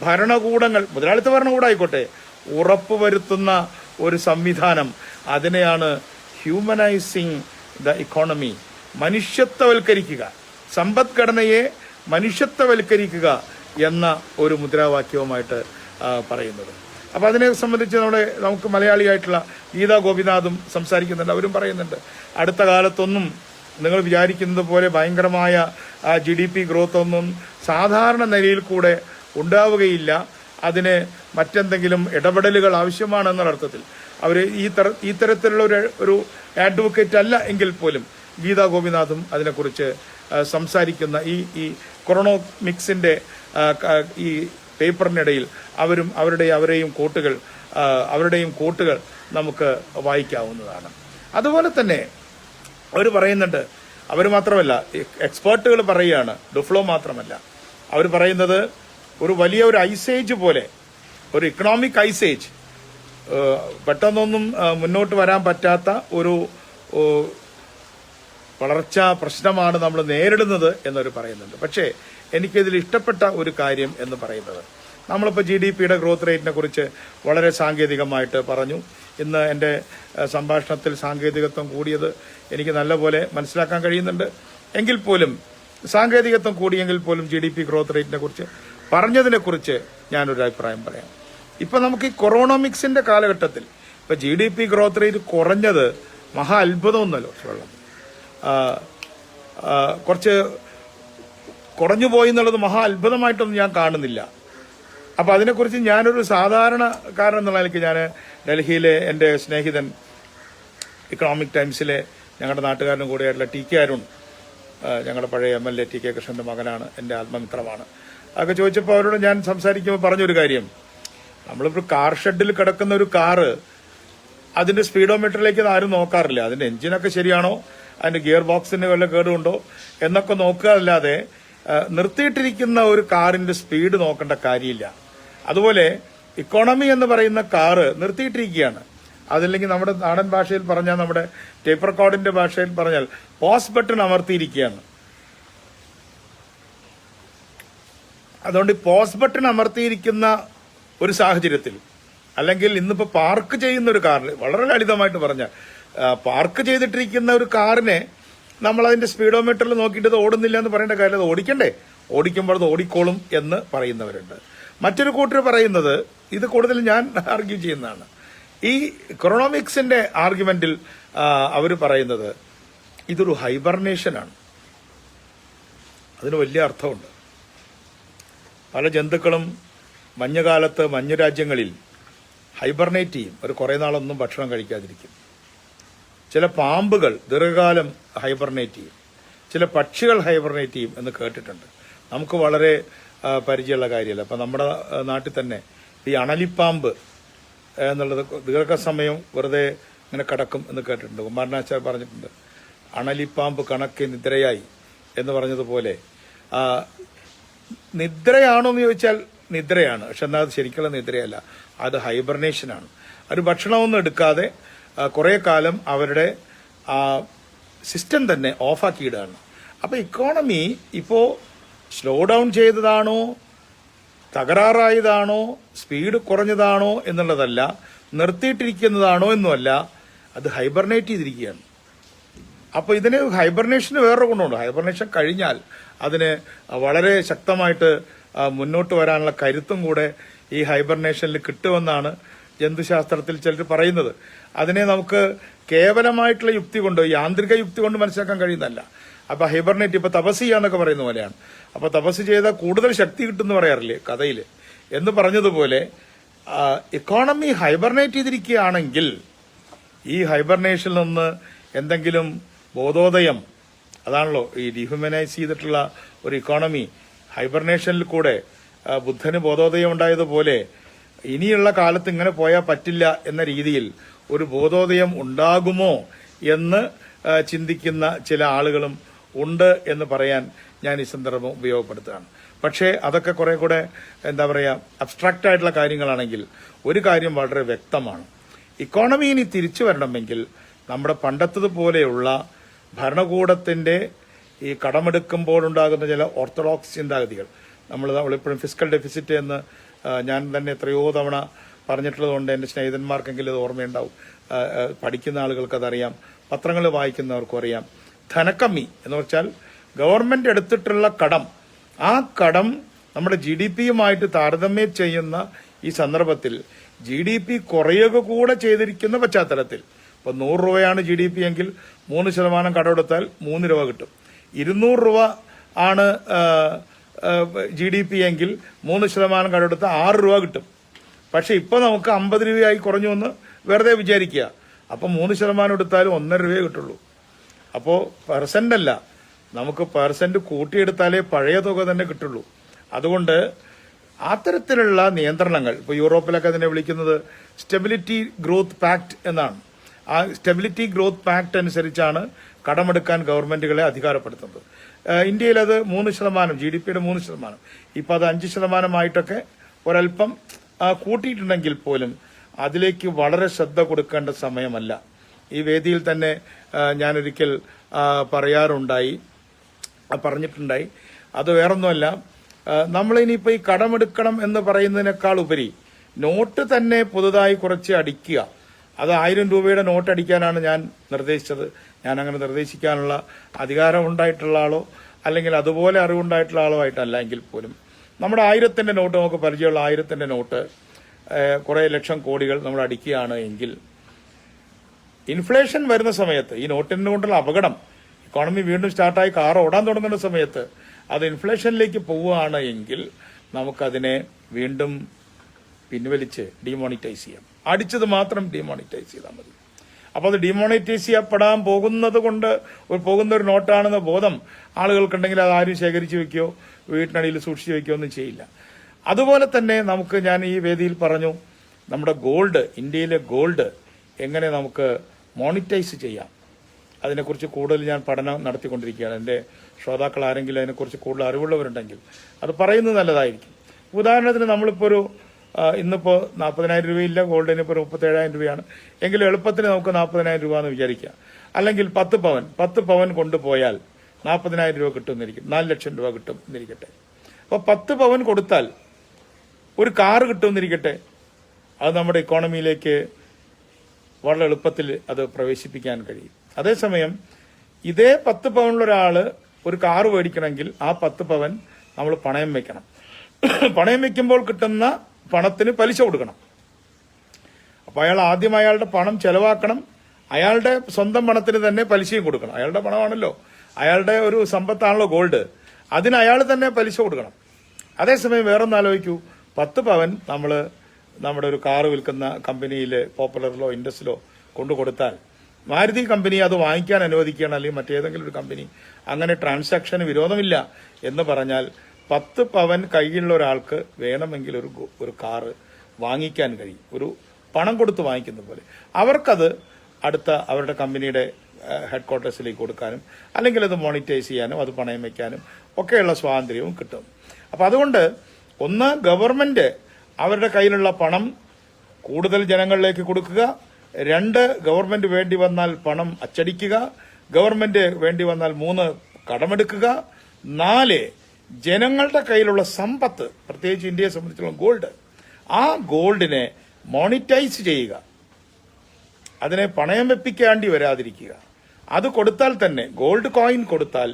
ഭരണകൂടങ്ങൾ, മുതലാളിത്ത ഭരണകൂടം ആയിക്കോട്ടെ, ഉറപ്പുവരുത്തുന്ന ഒരു സംവിധാനം, അതിനെയാണ് ഹ്യൂമനൈസിങ് ദ ഇക്കോണമി, മനുഷ്യത്വവൽക്കരിക്കുക, സമ്പദ്ഘടനയെ മനുഷ്യത്വവൽക്കരിക്കുക എന്ന ഒരു മുദ്രാവാക്യവുമായിട്ട് പറയുന്നത്. അപ്പോൾ അതിനെ സംബന്ധിച്ച് നമുക്ക് മലയാളിയായിട്ടുള്ള ഗീതാ ഗോപിനാഥും സംസാരിക്കുന്നുണ്ട്. അവരും പറയുന്നുണ്ട്, അടുത്ത കാലത്തൊന്നും നിങ്ങൾ വിചാരിക്കുന്നത് പോലെ ഭയങ്കരമായ GDP ഗ്രോത്ത് ഒന്നും സാധാരണ നിലയിൽ കൂടെ ഉണ്ടാവുകയില്ല, അതിന് മറ്റെന്തെങ്കിലും ഇടപെടലുകൾ ആവശ്യമാണെന്നുള്ള അർത്ഥത്തിൽ അവർ ഈ തരത്തിലുള്ള ഒരു അഡ്വക്കേറ്റ് അല്ല എങ്കിൽ പോലും ഗീതാ ഗോപിനാഥും അതിനെക്കുറിച്ച് സംസാരിക്കുന്ന ഈ കൊറോണോമിക്സിന്റെ ഈ പേപ്പറിനിടയിൽ അവരുടെയും കോട്ടുകൾ നമുക്ക് വായിക്കാവുന്നതാണ്. അതുപോലെ തന്നെ അവർ പറയുന്നുണ്ട്, അവർ മാത്രമല്ല എക്സ്പേർട്ടുകൾ പറയുകയാണ്, ഡുഫ്ലോ മാത്രമല്ല, അവർ പറയുന്നത് ഒരു വലിയ ഒരു ഐസേജ് പോലെ, ഒരു ഇക്കണോമിക് ഐസേജ്, പെട്ടെന്നൊന്നും മുന്നോട്ട് വരാൻ പറ്റാത്ത ഒരു വളർച്ചാ പ്രശ്നമാണ് നമ്മൾ നേരിടുന്നത് എന്നവർ പറയുന്നുണ്ട്. പക്ഷേ എനിക്കിതിൽ ഇഷ്ടപ്പെട്ട ഒരു കാര്യം എന്ന് പറയുന്നത്, നമ്മളിപ്പോൾ GDPയുടെ ഗ്രോത്ത് റേറ്റിനെ കുറിച്ച് വളരെ സാങ്കേതികമായിട്ട് പറഞ്ഞു. ഇന്ന് എൻ്റെ സംഭാഷണത്തിൽ സാങ്കേതികത്വം കൂടിയത് എനിക്ക് നല്ലപോലെ മനസ്സിലാക്കാൻ കഴിയുന്നുണ്ട്. എങ്കിൽ പോലും സാങ്കേതികത്വം കൂടിയെങ്കിൽ പോലും GDP ഗ്രോത്ത് റേറ്റിനെ കുറിച്ച് പറഞ്ഞതിനെക്കുറിച്ച് ഞാനൊരു അഭിപ്രായം പറയാം. ഇപ്പം നമുക്ക് ഈ കൊറോണോമിക്സിന്റെ കാലഘട്ടത്തിൽ ഇപ്പം GDP ഗ്രോത്ത് റേറ്റ് കുറഞ്ഞത് മഹാ അത്ഭുതമൊന്നുമല്ലോ, കുറച്ച് കുറഞ്ഞു പോയി എന്നുള്ളത് മഹാ അത്ഭുതമായിട്ടൊന്നും ഞാൻ കാണുന്നില്ല. അപ്പം അതിനെക്കുറിച്ച് ഞാനൊരു സാധാരണക്കാരൻ എന്നുള്ള നിലയ്ക്ക് ഞാൻ ഡൽഹിയിലെ എൻ്റെ സ്നേഹിതൻ ഇക്കണോമിക് ടൈംസിലെ ഞങ്ങളുടെ നാട്ടുകാരനും കൂടെയായിട്ടുള്ള TK അരുൺ, ഞങ്ങളുടെ പഴയ MLA TK കൃഷ്ണന്റെ മകനാണ്, എൻ്റെ ആത്മമിത്രമാണ്. അതൊക്കെ ചോദിച്ചപ്പോൾ അവരോട് ഞാൻ സംസാരിക്കുമ്പോൾ പറഞ്ഞൊരു കാര്യം, നമ്മളിപ്പോൾ കാർ ഷെഡിൽ കിടക്കുന്ന ഒരു കാറ് അതിന്റെ സ്പീഡോമീറ്ററിലേക്ക് ആരും നോക്കാറില്ല. അതിന്റെ എഞ്ചിനൊക്കെ ശരിയാണോ, അതിന്റെ ഗിയർ ബോക്സിന് വല്ല കേടുണ്ടോ എന്നൊക്കെ നോക്കുക അല്ലാതെ നിർത്തിയിട്ടിരിക്കുന്ന ഒരു കാറിന്റെ സ്പീഡ് നോക്കേണ്ട കാര്യമില്ല. അതുപോലെ ഇക്കോണമി എന്ന് പറയുന്ന കാറ് നിർത്തിയിട്ടിരിക്കുകയാണ്. അതല്ലെങ്കിൽ നമ്മുടെ നാടൻ ഭാഷയിൽ പറഞ്ഞാൽ, നമ്മുടെ ടേപ്പ് റെക്കോർഡിന്റെ ഭാഷയിൽ പറഞ്ഞാൽ പോസ് ബട്ടൺ അമർത്തിയിരിക്കുകയാണ്. അതുകൊണ്ട് പോസ് ബട്ടൺ അമർത്തിയിരിക്കുന്ന ഒരു സാഹചര്യത്തിൽ, അല്ലെങ്കിൽ ഇന്നിപ്പോ പാർക്ക് ചെയ്യുന്ന ഒരു കാറിൽ, വളരെ ലളിതമായിട്ട് പറഞ്ഞാൽ പാർക്ക് ചെയ്തിട്ടിരിക്കുന്ന ഒരു കാറിനെ നമ്മൾ അതിന്റെ സ്പീഡോമീറ്ററിൽ നോക്കിയിട്ട് ഇത് ഓടുന്നില്ല എന്ന് പറയേണ്ട കാര്യം, അത് ഓടിക്കണ്ടേ, ഓടിക്കുമ്പോൾ അത് ഓടിക്കോളും എന്ന് പറയുന്നവരുണ്ട്. മറ്റൊരു കൂട്ടർ പറയുന്നത്, ഇത് കൂടുതൽ ഞാൻ ആർഗ്യൂ ചെയ്യുന്നതാണ്, ഈ ഇക്കണോമിക്സിന്റെ ആർഗ്യുമെന്റിൽ അവർ പറയുന്നത് ഇതൊരു ഹൈബർനേഷനാണ്. അതിന് വലിയ അർത്ഥമുണ്ട്. പല ജന്തുക്കളും മഞ്ഞുകാലത്ത് മഞ്ഞു രാജ്യങ്ങളിൽ ഹൈബർനേറ്റ് ചെയ്യും, ഒരു കുറേ നാളൊന്നും ഭക്ഷണം കഴിക്കാതിരിക്കും. ചില പാമ്പുകൾ ദീർഘകാലം ഹൈബർനേറ്റ് ചെയ്യും, ചില പക്ഷികൾ ഹൈബർനേറ്റ് ചെയ്യും എന്ന് കേട്ടിട്ടുണ്ട്. നമുക്ക് വളരെ പരിചയമുള്ള കാര്യമല്ല. അപ്പം നമ്മുടെ നാട്ടിൽ തന്നെ ഈ അണലിപ്പാമ്പ് എന്നുള്ളത് ദീർഘസമയം വെറുതെ ഇങ്ങനെ കിടക്കും എന്ന് കേട്ടിട്ടുണ്ട്. കുമാരനാച്ചാർ പറഞ്ഞിട്ടുണ്ട്, അണലിപ്പാമ്പ് കണക്കെ നിദ്രയായി എന്ന് പറഞ്ഞതുപോലെ നിദ്രയാണോ എന്ന് ചോദിച്ചാൽ നിദ്രയാണ്, പക്ഷെ എന്നാൽ അത് ശരിക്കുള്ള നിദ്രയല്ല, അത് ഹൈബർനേഷനാണ്. ഒരു ഭക്ഷണമൊന്നും എടുക്കാതെ കുറേ കാലം അവരുടെ സിസ്റ്റം തന്നെ ഓഫാക്കിയിടുകയാണ്. അപ്പോൾ ഇക്കോണമി ഇപ്പോൾ സ്ലോ ഡൗൺ ചെയ്തതാണോ, തകരാറായതാണോ, സ്പീഡ് കുറഞ്ഞതാണോ എന്നുള്ളതല്ല, നിർത്തിയിട്ടിരിക്കുന്നതാണോ എന്നുമല്ല, അത് ഹൈബർനേറ്റ് ചെയ്തിരിക്കുകയാണ്. അപ്പോൾ ഇതിന് ഹൈബർനേഷന് വേറൊരു ഗുണമുണ്ട്. ഹൈബർനേഷൻ കഴിഞ്ഞാൽ അതിന് വളരെ ശക്തമായിട്ട് മുന്നോട്ട് വരാനുള്ള കരുത്തും കൂടെ ഈ ഹൈബർനേഷനിൽ കിട്ടുമെന്നാണ് ജന്തുശാസ്ത്രത്തിൽ ചിലർ പറയുന്നത്. അതിനെ നമുക്ക് കേവലമായിട്ടുള്ള യുക്തി കൊണ്ട്, യാന്ത്രിക യുക്തി കൊണ്ട് മനസ്സിലാക്കാൻ കഴിയുന്നതല്ല. അപ്പൊ ഹൈബർനേറ്റ്, ഇപ്പൊ തപസ് ചെയ്യാന്നൊക്കെ പറയുന്ന പോലെയാണ്. അപ്പൊ തപസ് ചെയ്താൽ കൂടുതൽ ശക്തി കിട്ടുമെന്ന് പറയാറില്ലേ കഥയിൽ എന്ന് പറഞ്ഞതുപോലെ, ഇക്കോണമി ഹൈബർനേറ്റ് ചെയ്തിരിക്കുകയാണെങ്കിൽ ഈ ഹൈബർനേഷനിൽ നിന്ന് എന്തെങ്കിലും ബോധോദയം അതാണല്ലോ ഈ ഡീഹ്യൂമനൈസ് ചെയ്തിട്ടുള്ള ഒരു ഇക്കോണമി ഹൈബർനേഷനിൽ കൂടെ ബുദ്ധന് ബോധോദയം ഉണ്ടായതുപോലെ ഇനിയുള്ള കാലത്ത് ഇങ്ങനെ പോയാൽ പറ്റില്ല എന്ന രീതിയിൽ ഒരു ബോധോദയം ഉണ്ടാകുമോ എന്ന് ചിന്തിക്കുന്ന ചില ആളുകളും ഉണ്ട് എന്ന് പറയാൻ ഞാൻ ഈ സന്ദർഭം ഉപയോഗപ്പെടുത്തുകയാണ്. പക്ഷേ അതൊക്കെ കുറെ കൂടെ എന്താ പറയുക അബ്സ്ട്രാക്റ്റ് ആയിട്ടുള്ള കാര്യങ്ങളാണെങ്കിൽ ഒരു കാര്യം വളരെ വ്യക്തമാണ്. ഇക്കോണമി ഇനി തിരിച്ചു വരണമെങ്കിൽ നമ്മുടെ പണ്ടത്തതുപോലെയുള്ള ഭരണകൂടത്തിന്റെ ഈ കടമെടുക്കുമ്പോൾ ഉണ്ടാകുന്ന ചില ഓർത്തഡോക്സ് ചിന്താഗതികൾ നമ്മളിപ്പോഴും ഫിസ്ക്കൽ ഡെഫിസിറ്റ് എന്ന് ഞാൻ തന്നെ എത്രയോ തവണ പറഞ്ഞിട്ടുള്ളതുകൊണ്ട് എൻ്റെ സ്നേഹിതന്മാർക്കെങ്കിലും ഇത് ഓർമ്മയുണ്ടാവും. പഠിക്കുന്ന ആളുകൾക്ക് അതറിയാം, പത്രങ്ങൾ വായിക്കുന്നവർക്കും അറിയാം. ധനക്കമ്മി എന്ന് വെച്ചാൽ ഗവൺമെന്റ് എടുത്തിട്ടുള്ള കടം, ആ കടം നമ്മുടെ GDP-യുമായിട്ട് താരതമ്യം ചെയ്യുന്ന ഈ സന്ദർഭത്തിൽ GDP കുറയുക കൂടെ ചെയ്തിരിക്കുന്ന പശ്ചാത്തലത്തിൽ ഇപ്പൊ 100 രൂപയാണ് GDP എങ്കിൽ 3% കടമെടുത്താൽ 3 രൂപ കിട്ടും. 200 രൂപ ആണ് GDP എങ്കിൽ 3% കടമെടുത്താൽ 6 രൂപ കിട്ടും. പക്ഷെ ഇപ്പൊ നമുക്ക് 50 രൂപയായി കുറഞ്ഞു എന്ന് വെറുതെ വിചാരിക്കുക. അപ്പൊ 3% എടുത്താലും 1.5 രൂപയെ കിട്ടുള്ളൂ. അപ്പോ പെർസെന്റ് അല്ല, നമുക്ക് പെർസെന്റ് കൂട്ടിയെടുത്താലേ പഴയ തുക തന്നെ കിട്ടുള്ളൂ. അതുകൊണ്ട് അത്തരത്തിലുള്ള നിയന്ത്രണങ്ങൾ ഇപ്പൊ യൂറോപ്പിലൊക്കെ അതിനെ വിളിക്കുന്നത് സ്റ്റെബിലിറ്റി ഗ്രോത്ത് പാക്ട് എന്നാണ്. ആ സ്റ്റെബിലിറ്റി ഗ്രോത്ത് പാക്ട് അനുസരിച്ചാണ് കടമെടുക്കാൻ ഗവൺമെന്റുകളെ അധികാരപ്പെടുത്തുന്നത്. ഇന്ത്യയിൽ അത് 3%, GDP-യുടെ 3%. ഇപ്പൊ അത് 5% ഒരൽപ്പം കൂട്ടിയിട്ടുണ്ടെങ്കിൽ പോലും അതിലേക്ക് വളരെ ശ്രദ്ധ കൊടുക്കേണ്ട സമയമല്ല. ഈ വേദിയിൽ തന്നെ ഞാനൊരിക്കൽ പറഞ്ഞിട്ടുണ്ടായി. അത് വേറൊന്നുമല്ല, നമ്മളിനിയിപ്പോൾ ഈ കടമെടുക്കണം എന്ന് പറയുന്നതിനേക്കാൾ ഉപരി നോട്ട് തന്നെ പുതുതായി കുറച്ച് അടിക്കുക. അത് 1000 രൂപയുടെ നോട്ട് അടിക്കാനാണ് ഞാൻ നിർദ്ദേശിച്ചത്. ഞാൻ അങ്ങനെ നിർദ്ദേശിക്കാനുള്ള അധികാരം ഉണ്ടായിട്ടുള്ള ആളോ അല്ലെങ്കിൽ അതുപോലെ അറിവുണ്ടായിട്ടുള്ള ആളോ ആയിട്ടല്ല എങ്കിൽ പോലും നമ്മുടെ 1000-ന്റെ നോട്ട്, നമുക്ക് പരിചയമുള്ള 1000-ന്റെ നോട്ട് കുറെ ലക്ഷം കോടികൾ നമ്മൾ അടിക്കുകയാണ് എങ്കിൽ ഇൻഫ്ലേഷൻ വരുന്ന സമയത്ത് ഈ നോട്ടിനെ കൊണ്ടുള്ള അപകടം, ഇക്കോണമി വീണ്ടും സ്റ്റാർട്ടായി കാർ ഓടാൻ തുടങ്ങുന്ന സമയത്ത് അത് ഇൻഫ്ലേഷനിലേക്ക് പോവുകയാണ് എങ്കിൽ നമുക്കതിനെ വീണ്ടും പിൻവലിച്ച് ഡിമോണിറ്റൈസ് ചെയ്യാം. അടിച്ചത് മാത്രം ഡിമോണിറ്റൈസ് ചെയ്താൽ മതി. അപ്പോൾ അത് ഡിമോണിറ്റൈസ് ചെയ്യപ്പെടാൻ പോകുന്ന ഒരു നോട്ടാണെന്ന ബോധം ആളുകൾക്കുണ്ടെങ്കിൽ അത് ആരും ശേഖരിച്ചു വെക്കുകയോ വീട്ടിനടിയിൽ സൂക്ഷിച്ചു വെക്കുകയോ ഒന്നും ചെയ്യില്ല. അതുപോലെ തന്നെ നമുക്ക്, ഞാൻ ഈ വേദിയിൽ പറഞ്ഞു, നമ്മുടെ ഗോൾഡ്, ഇന്ത്യയിലെ ഗോൾഡ് എങ്ങനെ നമുക്ക് മോണിറ്റൈസ് ചെയ്യാം, അതിനെക്കുറിച്ച് കൂടുതൽ ഞാൻ പഠനം നടത്തിക്കൊണ്ടിരിക്കുകയാണ്. എൻ്റെ ശ്രോതാക്കൾ ആരെങ്കിലും അതിനെക്കുറിച്ച് കൂടുതൽ അറിവുള്ളവരുണ്ടെങ്കിൽ അത് പറയുന്നത് നല്ലതായിരിക്കും. ഉദാഹരണത്തിന് നമ്മളിപ്പോൾ ഇന്നിപ്പോൾ 40,000 രൂപയില്ല, ഗോൾഡിന് ഇപ്പോൾ 37,000 രൂപയാണ് എങ്കിലും എളുപ്പത്തിന് നമുക്ക് 40,000 രൂപ എന്ന് വിചാരിക്കുക. അല്ലെങ്കിൽ 10 പവൻ കൊണ്ടുപോയാൽ 40,000 രൂപ കിട്ടുമെന്നിരിക്കും, 4 ലക്ഷം രൂപ കിട്ടും എന്നിരിക്കട്ടെ. അപ്പോൾ 10 പവൻ കൊടുത്താൽ ഒരു കാറ് കിട്ടുമെന്നിരിക്കട്ടെ. അത് നമ്മുടെ ഇക്കോണമിയിലേക്ക് വളരെ എളുപ്പത്തിൽ അത് പ്രവേശിപ്പിക്കാൻ കഴിയും. അതേസമയം ഇതേ 10 പവനുള്ള ഒരാള് ഒരു കാറ് മേടിക്കണമെങ്കിൽ ആ 10 പവൻ നമ്മൾ പണയം വെക്കണം. പണയം വെക്കുമ്പോൾ കിട്ടുന്ന പണത്തിന് പലിശ കൊടുക്കണം. അപ്പൊ അയാൾ ആദ്യം അയാളുടെ പണം ചെലവാക്കണം, അയാളുടെ സ്വന്തം പണത്തിന് തന്നെ പലിശയും കൊടുക്കണം. അയാളുടെ പണമാണല്ലോ, അയാളുടെ ഒരു സമ്പത്താണല്ലോ ഗോൾഡ്, അതിന് അയാൾ തന്നെ പലിശ കൊടുക്കണം. അതേസമയം വേറൊന്ന് ആലോചിക്കൂ, 10 പവൻ നമ്മൾ നമ്മുടെ ഒരു കാറ് വിൽക്കുന്ന കമ്പനിയിൽ, പോപ്പുലറിലോ ഇൻഡസിലോ കൊണ്ടു കൊടുത്താൽ മാരുതി കമ്പനി അത് വാങ്ങിക്കാൻ അനുവദിക്കുകയാണ്, അല്ലെങ്കിൽ മറ്റേതെങ്കിലും ഒരു കമ്പനി അങ്ങനെ ട്രാൻസാക്ഷന് വിരോധമില്ല എന്ന് പറഞ്ഞാൽ 10 പവൻ കയ്യിലുള്ള ഒരാൾക്ക് വേണമെങ്കിൽ ഒരു കാറ് വാങ്ങിക്കാൻ കഴിയും, ഒരു പണം കൊടുത്ത് വാങ്ങിക്കുന്ന പോലെ. അവർക്കത് അടുത്ത അവരുടെ കമ്പനിയുടെ ഹെഡ് ക്വാർട്ടേഴ്സിലേക്ക് കൊടുക്കാനും അല്ലെങ്കിൽ അത് മോണിറ്റൈസ് ചെയ്യാനും അത് പണയം വയ്ക്കാനും ഒക്കെയുള്ള സ്വാതന്ത്ര്യവും കിട്ടും. അപ്പൊ അതുകൊണ്ട് ഒന്ന്, ഗവൺമെന്റ് അവരുടെ കയ്യിലുള്ള പണം കൂടുതൽ ജനങ്ങളിലേക്ക് കൊടുക്കുക. 2, ഗവൺമെന്റ് വേണ്ടി വന്നാൽ പണം അച്ചടിക്കുക. ഗവൺമെന്റ് വേണ്ടി വന്നാൽ 3, കടമെടുക്കുക. 4, ജനങ്ങളുടെ കയ്യിലുള്ള സമ്പത്ത്, പ്രത്യേകിച്ച് ഇന്ത്യയെ സംബന്ധിച്ചുള്ള ഗോൾഡ്, ആ ഗോൾഡിനെ മോണിറ്റൈസ് ചെയ്യുക, അതിനെ പണയം വെപ്പിക്കേണ്ടി വരാതിരിക്കുക. അത് കൊടുത്താൽ തന്നെ, ഗോൾഡ് കോയിൻ കൊടുത്താൽ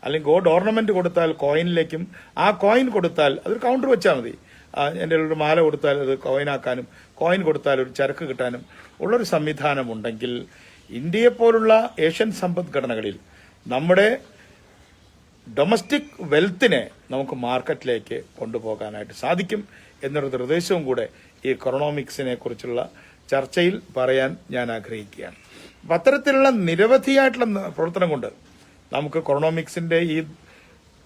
അല്ലെങ്കിൽ ഗോൾഡ് ഓർണമെന്റ് കൊടുത്താൽ കോയിനിലേക്കും, ആ കോയിൻ കൊടുത്താൽ അതൊരു കൗണ്ടർ വെച്ചാൽ മതി. എൻ്റെ ഒരു മാല കൊടുത്താൽ അത് കോയിനാക്കാനും, കോയിൻ കൊടുത്താൽ ഒരു ചരക്ക് കിട്ടാനും ഉള്ളൊരു സംവിധാനമുണ്ടെങ്കിൽ ഇന്ത്യയെപ്പോലുള്ള ഏഷ്യൻ സമ്പദ്ഘടനകളിൽ നമ്മുടെ ഡൊമസ്റ്റിക് വെൽത്തിനെ നമുക്ക് മാർക്കറ്റിലേക്ക് കൊണ്ടുപോകാനായിട്ട് സാധിക്കും എന്നൊരു നിർദ്ദേശവും കൂടെ ഈ എക്കണോമിക്സിനെ കുറിച്ചുള്ള ചർച്ചയിൽ പറയാൻ ഞാൻ ആഗ്രഹിക്കുകയാണ്. അപ്പം അത്തരത്തിലുള്ള നിരവധിയായിട്ടുള്ള പ്രവർത്തനം കൊണ്ട് നമുക്ക് കൊറോണോമിക്സിന്റെ ഈ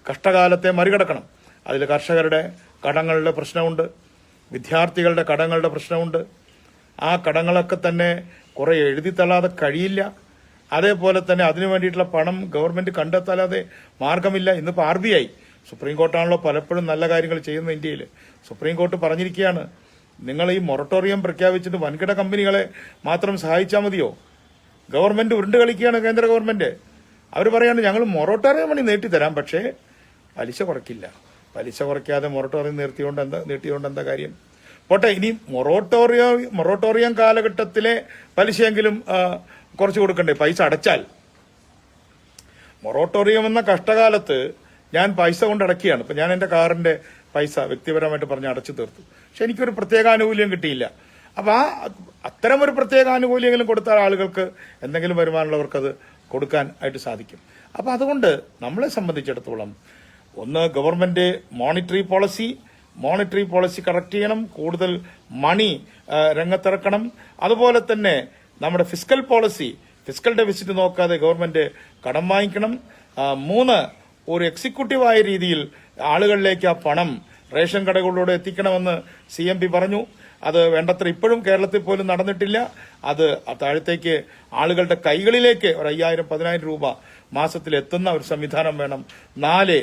കഷ്ടകാലത്തെ മറികടക്കണം. അതിൽ കർഷകരുടെ കടങ്ങളുടെ പ്രശ്നമുണ്ട്, വിദ്യാർത്ഥികളുടെ കടങ്ങളുടെ പ്രശ്നമുണ്ട്. ആ കടങ്ങളൊക്കെ തന്നെ കുറെ എഴുതിത്തള്ളാതെ കഴിയില്ല. അതേപോലെ തന്നെ അതിനു വേണ്ടിയിട്ടുള്ള പണം ഗവൺമെന്റ് കണ്ടെത്താതെ മാർഗമില്ല. ഇന്നിപ്പോൾ RBI, സുപ്രീം കോർട്ടാണല്ലോ പലപ്പോഴും നല്ല കാര്യങ്ങൾ ചെയ്യുന്ന ഇന്ത്യയിൽ. സുപ്രീം കോർട്ട് പറഞ്ഞിരിക്കുകയാണ്, നിങ്ങൾ ഈ മൊറട്ടോറിയം പ്രഖ്യാപിച്ചിട്ട് വൻകിട കമ്പനികളെ മാത്രം സഹായിച്ചാൽ മതിയോ? ഗവൺമെന്റ് ഉരുണ്ട് കളിക്കുകയാണ്, കേന്ദ്ര ഗവൺമെന്റ്. അവർ പറയാണ് ഞങ്ങൾ മൊറട്ടോറിയം പണി നീട്ടിത്തരാം, പക്ഷേ പലിശ കുറയ്ക്കില്ല. പലിശ കുറയ്ക്കാതെ മൊറട്ടോറിയം നീട്ടിയോണ്ട് എന്താ കാര്യം? പോട്ടെ, ഇനി മൊറട്ടോറിയം കാലഘട്ടത്തിലെ പലിശയെങ്കിലും കുറച്ച് കൊടുക്കണ്ടേ? പൈസ അടച്ചാൽ. മൊറട്ടോറിയം എന്ന കഷ്ടകാലത്ത് ഞാൻ പൈസ കൊണ്ട് അടക്കുകയാണ്. ഇപ്പൊ ഞാൻ എന്റെ കാറിന്റെ പൈസ വ്യക്തിപരമായിട്ട് പറഞ്ഞ് അടച്ചു തീർത്തു. പക്ഷെ എനിക്കൊരു പ്രത്യേക ആനുകൂല്യം കിട്ടിയില്ല. അപ്പൊ അത്തരം ഒരു പ്രത്യേക ആനുകൂല്യങ്ങളും കൊടുത്താൽ ആളുകൾക്ക് എന്തെങ്കിലും വരുമാനമുള്ളവർക്ക് അത് കൊടുക്കാൻ ആയിട്ട് സാധിക്കും. അപ്പൊ അതുകൊണ്ട് നമ്മളെ സംബന്ധിച്ചിടത്തോളം ഒന്ന് ഗവൺമെന്റ് മോണിറ്ററി പോളിസി കറക്റ്റ് ചെയ്യണം, കൂടുതൽ മണി രംഗത്തിറക്കണം. അതുപോലെ തന്നെ നമ്മുടെ ഫിസ്ക്കൽ ഡെഫിസിറ്റ് നോക്കാതെ ഗവൺമെന്റ് കടം വാങ്ങിക്കണം. 3, ഒരു എക്സിക്യൂട്ടീവായ രീതിയിൽ ആളുകളിലേക്ക് ആ പണം റേഷൻ കടകളിലൂടെ എത്തിക്കണമെന്ന് CMP പറഞ്ഞു. അത് വേണ്ടത്ര ഇപ്പോഴും കേരളത്തിൽ പോലും നടന്നിട്ടില്ല. അത് താഴത്തേക്ക് ആളുകളുടെ കൈകളിലേക്ക് ഒരു 5,000-10,000 രൂപ മാസത്തിൽ എത്തുന്ന ഒരു സംവിധാനം വേണം. 4,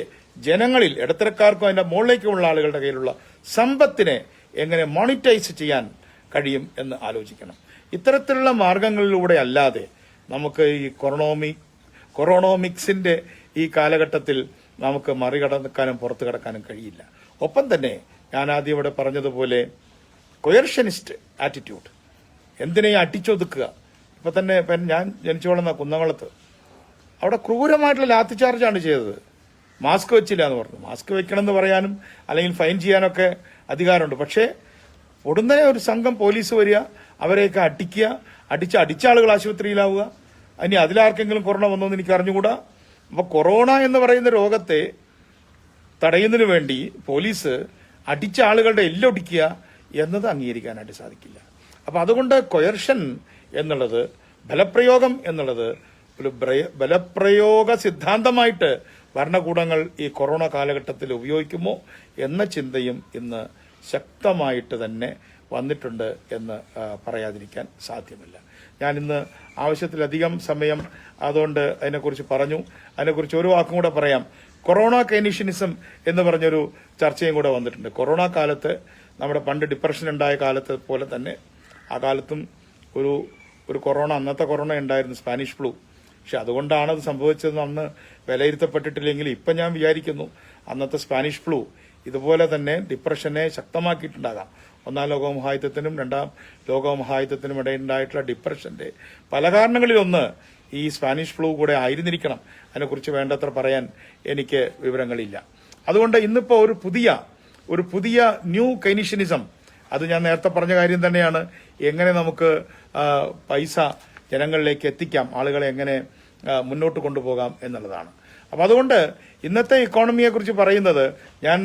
ജനങ്ങളിൽ ഇടത്തരക്കാർക്കും അതിന്റെ മുകളിലേക്കുള്ള ആളുകളുടെ കയ്യിലുള്ള സമ്പത്തിനെ എങ്ങനെ മോണിറ്റൈസ് ചെയ്യാൻ കഴിയും എന്ന് ആലോചിക്കണം. ഇത്തരത്തിലുള്ള മാർഗങ്ങളിലൂടെ അല്ലാതെ നമുക്ക് ഈ കൊറോണോമിക്സിന്റെ ഈ കാലഘട്ടത്തിൽ നമുക്ക് മറികടക്കാനും പുറത്തു കടക്കാനും കഴിയില്ല. ഒപ്പം തന്നെ ഞാൻ ആദ്യം ഇവിടെ പറഞ്ഞതുപോലെ കൊയർഷനിസ്റ്റ് ആറ്റിറ്റ്യൂഡ്, എന്തിനേയും അടിച്ചൊതുക്കുക. ഇപ്പൊ തന്നെ ഞാൻ ജനിച്ചു വളർന്ന കുന്നംകുളത്ത് അവിടെ ക്രൂരമായിട്ടുള്ള ലാത്തി ചാർജാണ് ചെയ്തത്. മാസ്ക് വെച്ചില്ല എന്ന് പറഞ്ഞു. മാസ്ക് വെക്കണം എന്ന് പറയാനും അല്ലെങ്കിൽ ഫൈൻ ചെയ്യാനൊക്കെ അധികാരമുണ്ട്. പക്ഷേ ഉടനെ ഒരു സംഘം പോലീസ് വരിക, അവരെയൊക്കെ അടിച്ച ആളുകൾ ആശുപത്രിയിലാവുക. ഇനി അതിലാർക്കെങ്കിലും കൊറോണ വന്നോന്ന് എനിക്ക് അറിഞ്ഞുകൂടാ. അപ്പൊ കൊറോണ എന്ന് പറയുന്ന രോഗത്തെ തടയുന്നതിന് വേണ്ടി പോലീസ് അടിച്ച ആളുകളുടെ എല്ലൊടിക്കുക എന്നത് അംഗീകരിക്കാനായിട്ട് സാധിക്കില്ല. അപ്പൊ അതുകൊണ്ട് കൊയർഷൻ എന്നുള്ളത്, ബലപ്രയോഗം എന്നുള്ളത് ഒരു ബലപ്രയോഗ സിദ്ധാന്തമായിട്ട് ഭരണകൂടങ്ങൾ ഈ കൊറോണ കാലഘട്ടത്തിൽ ഉപയോഗിക്കുമോ എന്ന ചിന്തയും ഇന്ന് ശക്തമായിട്ട് തന്നെ വന്നിട്ടുണ്ട് എന്ന് പറയാതിരിക്കാൻ സാധ്യമല്ല. ഞാൻ ഇന്ന് ആവശ്യത്തിലധികം സമയം അതുകൊണ്ട് അതിനെക്കുറിച്ച് പറഞ്ഞു. അതിനെക്കുറിച്ച് ഒരു വാക്കും കൂടെ പറയാം. കൊറോണ കെയ്നീഷ്യനിസം എന്ന് പറഞ്ഞൊരു ചർച്ചയും കൂടെ വന്നിട്ടുണ്ട്. കൊറോണ കാലത്ത് നമ്മുടെ പണ്ട് ഡിപ്രഷൻ ഉണ്ടായ കാലത്ത് പോലെ തന്നെ ആ കാലത്തും ഒരു കൊറോണ, അന്നത്തെ കൊറോണ ഉണ്ടായിരുന്നു, സ്പാനിഷ് ഫ്ലൂ. പക്ഷെ അതുകൊണ്ടാണ് അത് സംഭവിച്ചതെന്ന് അന്ന് വിലയിരുത്തപ്പെട്ടിട്ടില്ലെങ്കിൽ ഇപ്പം ഞാൻ വിചാരിക്കുന്നു അന്നത്തെ സ്പാനിഷ് ഫ്ലൂ ഇതുപോലെ തന്നെ ഡിപ്രഷനെ ശക്തമാക്കിയിട്ടുണ്ടാകാം. 1-ാം ലോകമഹായുദ്ധത്തിനും 2-ാം ലോകമഹായുദ്ധത്തിനും ഇടയിലുണ്ടായിട്ടുള്ള ഡിപ്രഷന്റെ പല കാരണങ്ങളിലൊന്ന് ഈ സ്പാനിഷ് ഫ്ലൂ കൂടെ ആയിരുന്നിരിക്കണം. അതിനെക്കുറിച്ച് വേണ്ടത്ര പറയാൻ എനിക്ക് വിവരങ്ങളില്ല. അതുകൊണ്ട് ഇന്നിപ്പോ ഒരു പുതിയ ന്യൂ കെയ്നീഷ്യനിസം, അത് ഞാൻ നേരത്തെ പറഞ്ഞ കാര്യം തന്നെയാണ്. എങ്ങനെ നമുക്ക് പൈസ ജനങ്ങളിലേക്ക് എത്തിക്കാം, ആളുകളെ എങ്ങനെ മുന്നോട്ട് കൊണ്ടുപോകാം എന്നുള്ളതാണ്. അപ്പൊ അതുകൊണ്ട് ഇന്നത്തെ ഇക്കോണമിയെ കുറിച്ച് പറയുന്നത് ഞാൻ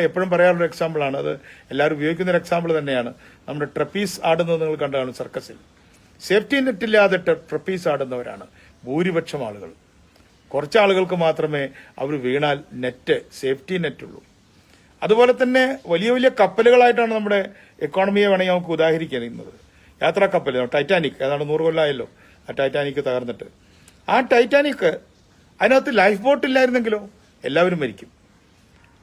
എപ്പോഴും പറയാറുള്ള എക്സാമ്പിളാണ്. അത് എല്ലാവരും ഉപയോഗിക്കുന്ന ഒരു എക്സാമ്പിൾ തന്നെയാണ്. നമ്മുടെ ട്രപ്പീസ് ആടുന്നത് നിങ്ങൾ കണ്ടതാണ് സർക്കസിൽ. സേഫ്റ്റി നെറ്റ് ഇല്ലാതെ ട്രപ്പീസ് ആടുന്നവരാണ് ഭൂരിപക്ഷം ആളുകൾ. കുറച്ച് ആളുകൾക്ക് മാത്രമേ അവർ വീണാൽ സേഫ്റ്റി നെറ്റ് ഉള്ളൂ. അതുപോലെ തന്നെ വലിയ വലിയ കപ്പലുകളായിട്ടാണ് നമ്മുടെ എക്കോണമിയെ വേണമെങ്കിൽ നമുക്ക് ഉദാഹരിക്കുന്നത്. യാത്രാ കപ്പൽ ടൈറ്റാനിക്, ഏതാണ്ട് 100 കൊല്ലമായല്ലോ ആ ടൈറ്റാനിക് തകർന്നിട്ട്. ആ ടൈറ്റാനിക് അതിനകത്ത് ലൈഫ് ബോട്ട് ഇല്ലായിരുന്നെങ്കിലോ എല്ലാവരും മരിക്കും.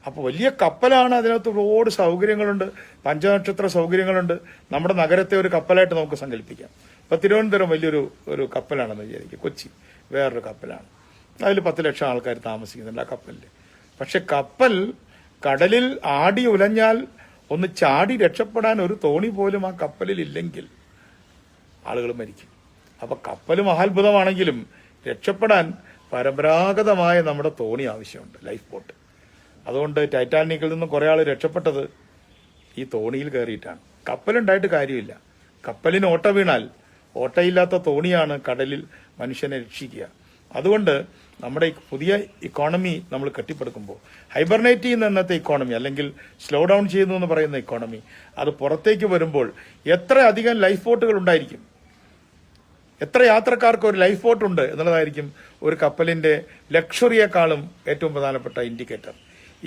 അപ്പോൾ വലിയ കപ്പലാണ്, അതിനകത്ത് റോഡ് സൗകര്യങ്ങളുണ്ട്, പഞ്ചനക്ഷത്ര സൗകര്യങ്ങളുണ്ട്. നമ്മുടെ നഗരത്തെ ഒരു കപ്പലായിട്ട് നമുക്ക് സങ്കല്പിക്കാം. ഇപ്പൊ തിരുവനന്തപുരം വലിയൊരു കപ്പലാണെന്ന് വിചാരിക്കും, കൊച്ചി വേറൊരു കപ്പലാണ്. അതിൽ 10 ലക്ഷം ആൾക്കാർ താമസിക്കുന്നുണ്ട് ആ കപ്പലിൽ. പക്ഷെ കപ്പൽ കടലിൽ ആടി ഉലഞ്ഞാൽ ഒന്ന് ചാടി രക്ഷപ്പെടാൻ ഒരു തോണി പോലും ആ കപ്പലിൽ ഇല്ലെങ്കിൽ ആളുകൾ മരിക്കും. അപ്പൊ കപ്പൽ മഹാത്ഭുതമാണെങ്കിലും രക്ഷപ്പെടാൻ പരമ്പരാഗതമായ നമ്മുടെ തോണി ആവശ്യമുണ്ട്, ലൈഫ് ബോട്ട്. അതുകൊണ്ട് ടൈറ്റാനിക്കിൽ നിന്നും കുറെ ആൾ രക്ഷപ്പെട്ടത് ഈ തോണിയിൽ കയറിയിട്ടാണ്. കപ്പലുണ്ടായിട്ട് കാര്യമില്ല. കപ്പലിന് ഓട്ട വീണാൽ ഓട്ടയില്ലാത്ത തോണിയാണ് കടലിൽ മനുഷ്യനെ രക്ഷിക്കുക. അതുകൊണ്ട് നമ്മുടെ പുതിയ ഇക്കോണമി നമ്മൾ കെട്ടിപ്പടുക്കുമ്പോൾ ഹൈബർനേറ്റ് ചെയ്യുന്ന ഇന്നത്തെ ഇക്കോണമി, അല്ലെങ്കിൽ സ്ലോ ഡൗൺ ചെയ്യുന്നു എന്ന് പറയുന്ന ഇക്കോണമി, അത് പുറത്തേക്ക് വരുമ്പോൾ എത്ര അധികം ലൈഫ് ബോട്ടുകൾ ഉണ്ടായിരിക്കും. എത്ര യാത്രക്കാർക്ക് ഒരു ലൈഫ് ബോട്ട് ഉണ്ട് എന്നുള്ളതായിരിക്കും ഒരു കപ്പലിന്റെ ലക്ഷറിയേക്കാളും ഏറ്റവും പ്രധാനപ്പെട്ട ഇൻഡിക്കേറ്റർ.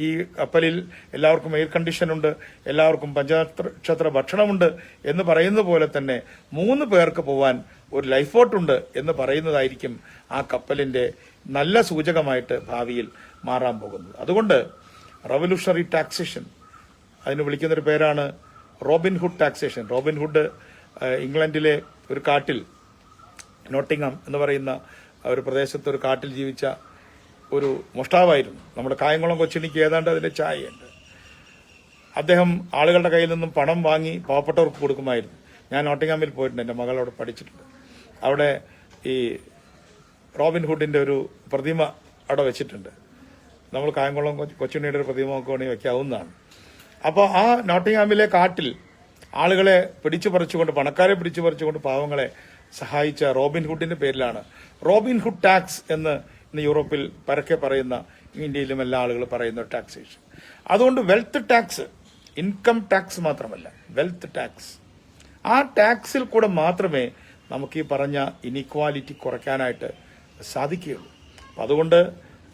ഈ കപ്പലിൽ എല്ലാവർക്കും എയർ കണ്ടീഷൻ ഉണ്ട്, എല്ലാവർക്കും പഞ്ചനക്ഷത്ര ഭക്ഷണമുണ്ട് എന്ന് പറയുന്നത് പോലെ തന്നെ 3 പേർക്ക് പോവാൻ ഒരു ലൈഫ് ബോട്ട് ഉണ്ട് എന്ന് പറയുന്നതായിരിക്കും ആ കപ്പലിന്റെ നല്ല സൂചകമായിട്ട് ഭാവിയിൽ മാറാൻ പോകുന്നത്. അതുകൊണ്ട് റവല്യൂഷണറി ടാക്സേഷൻ, അതിന് വിളിക്കുന്നൊരു പേരാണ് റോബിൻഹുഡ് ടാക്സേഷൻ. റോബിൻഹുഡ് ഇംഗ്ലണ്ടിലെ ഒരു കാട്ടിൽ, നോട്ടിംഗം എന്ന് പറയുന്ന ഒരു പ്രദേശത്ത് ഒരു കാട്ടിൽ ജീവിച്ച ഒരു മോഷ്ടാവായിരുന്നു. നമ്മുടെ കായംകുളം കൊച്ചിനിക്ക് ഏതാണ്ട് അതിന്റെ ചായയുണ്ട്. അദ്ദേഹം ആളുകളുടെ കയ്യിൽ നിന്നും പണം വാങ്ങി പാവപ്പെട്ടവർക്ക് കൊടുക്കുമായിരുന്നു. ഞാൻ നോട്ടിംഗാമിൽ പോയിട്ടുണ്ട്, എൻ്റെ മകൾ അവിടെ പഠിച്ചിട്ടുണ്ട്. അവിടെ ഈ റോബിൻഹുഡിന്റെ ഒരു പ്രതിമ അവിടെ വെച്ചിട്ടുണ്ട്. നമ്മൾ കായംകുളം കൊച്ചുണ്ണിയുടെ ഒരു പ്രതിമ നോക്കുകയാണെങ്കിൽ വെക്കാവുന്നതാണ്. അപ്പോൾ ആ നോട്ടിംഗാമിലെ കാട്ടിൽ ആളുകളെ പിടിച്ചു പറിച്ചുകൊണ്ട്, പണക്കാരെ പിടിച്ചു പറിച്ചുകൊണ്ട് പാവങ്ങളെ സഹായിച്ച റോബിൻഹുഡിന്റെ പേരിലാണ് റോബിൻഹുഡ് ടാക്സ് എന്ന് ഇന്ന് യൂറോപ്പിൽ പരക്കെ പറയുന്ന, ഇന്ത്യയിലും എല്ലാ ആളുകൾ പറയുന്ന ടാക്സേഷൻ. അതുകൊണ്ട് വെൽത്ത് ടാക്സ്, ഇൻകം ടാക്സ് മാത്രമല്ല, വെൽത്ത് ടാക്സ്, ആ ടാക്സിൽ കൂടെ മാത്രമേ നമുക്ക് ഈ പറഞ്ഞ ഇനീക്വാലിറ്റി കുറയ്ക്കാനായിട്ട് സാധിക്കുകയുള്ളൂ. അപ്പം അതുകൊണ്ട്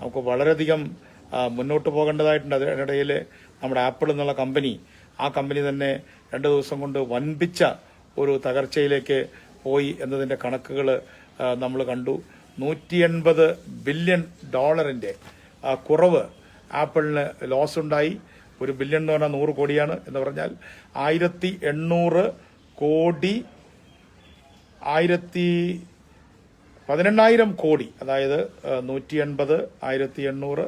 നമുക്ക് വളരെയധികം മുന്നോട്ട് പോകേണ്ടതായിട്ടുണ്ട്. അതിനിടയിൽ നമ്മുടെ ആപ്പിൾ എന്നുള്ള കമ്പനി, ആ കമ്പനി തന്നെ 2 ദിവസം കൊണ്ട് വൻപിച്ച ഒരു തകർച്ചയിലേക്ക് പോയി എന്നതിന്റെ കണക്കുകൾ നമ്മൾ കണ്ടു. $180 ബില്യൺ കുറവ് ആപ്പിളിന് ലോസ് ഉണ്ടായി. 1 ബില്യൺ എന്ന് പറഞ്ഞാൽ 100 കോടിയാണ് എന്ന് പറഞ്ഞാൽ 1800 കോടി, 18,000 കോടി, അതായത് 180, 1800,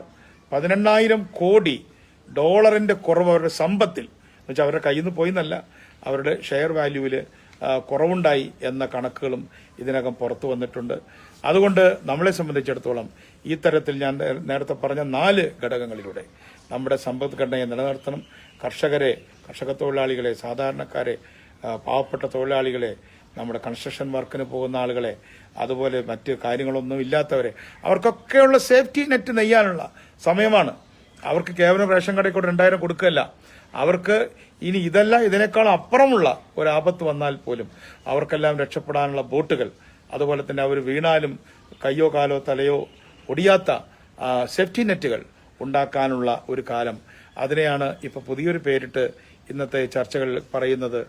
18,000 കോടി ഡോളറിന്റെ കുറവ് അവരുടെ സമ്പത്തിൽ, എന്ന് വെച്ചാൽ അവരുടെ കയ്യിൽ നിന്ന് പോയിന്നല്ല, അവരുടെ ഷെയർ വാല്യൂവിൽ കുറവുണ്ടായി എന്ന കണക്കുകളും ഇതിനകം പുറത്തു വന്നിട്ടുണ്ട്. അതുകൊണ്ട് നമ്മളെ സംബന്ധിച്ചിടത്തോളം ഈ തരത്തിൽ ഞാൻ നേരത്തെ പറഞ്ഞ 4 ഘടകങ്ങളിലൂടെ നമ്മുടെ സമ്പദ്ഘടനയെ നിലനിർത്തണം. കർഷക തൊഴിലാളികളെ, സാധാരണക്കാരെ, പാവപ്പെട്ട തൊഴിലാളികളെ, നമ്മുടെ കൺസ്ട്രക്ഷൻ വർക്കിന് പോകുന്ന ആളുകളെ, അതുപോലെ മറ്റ് കാര്യങ്ങളൊന്നും ഇല്ലാത്തവരെ, അവർക്കൊക്കെയുള്ള സേഫ്റ്റി നെറ്റ് നെയ്യാനുള്ള സമയമാണ്. അവർക്ക് കേവലം റേഷൻ കടയിൽ കൂടെ 2000 കൊടുക്കുകയല്ല, അവർക്ക് ഇനി ഇതല്ല ഇതിനേക്കാൾ അപ്പുറമുള്ള ഒരു ആപത്ത് വന്നാൽ പോലും അവർക്കെല്ലാം രക്ഷപ്പെടാനുള്ള ബോട്ടുകൾ, അതുപോലെ തന്നെ അവർ വീണാലും കയ്യോ കാലോ തലയോ ഒടിയാത്ത സേഫ്റ്റി നെറ്റുകൾ ഉണ്ടാക്കാനുള്ള ഒരു കാലം. അതിനെയാണ് ഇപ്പൊ പുതിയൊരു പേരിട്ട് ഇന്നത്തെ ചർച്ചകളിൽ പറയുന്നത്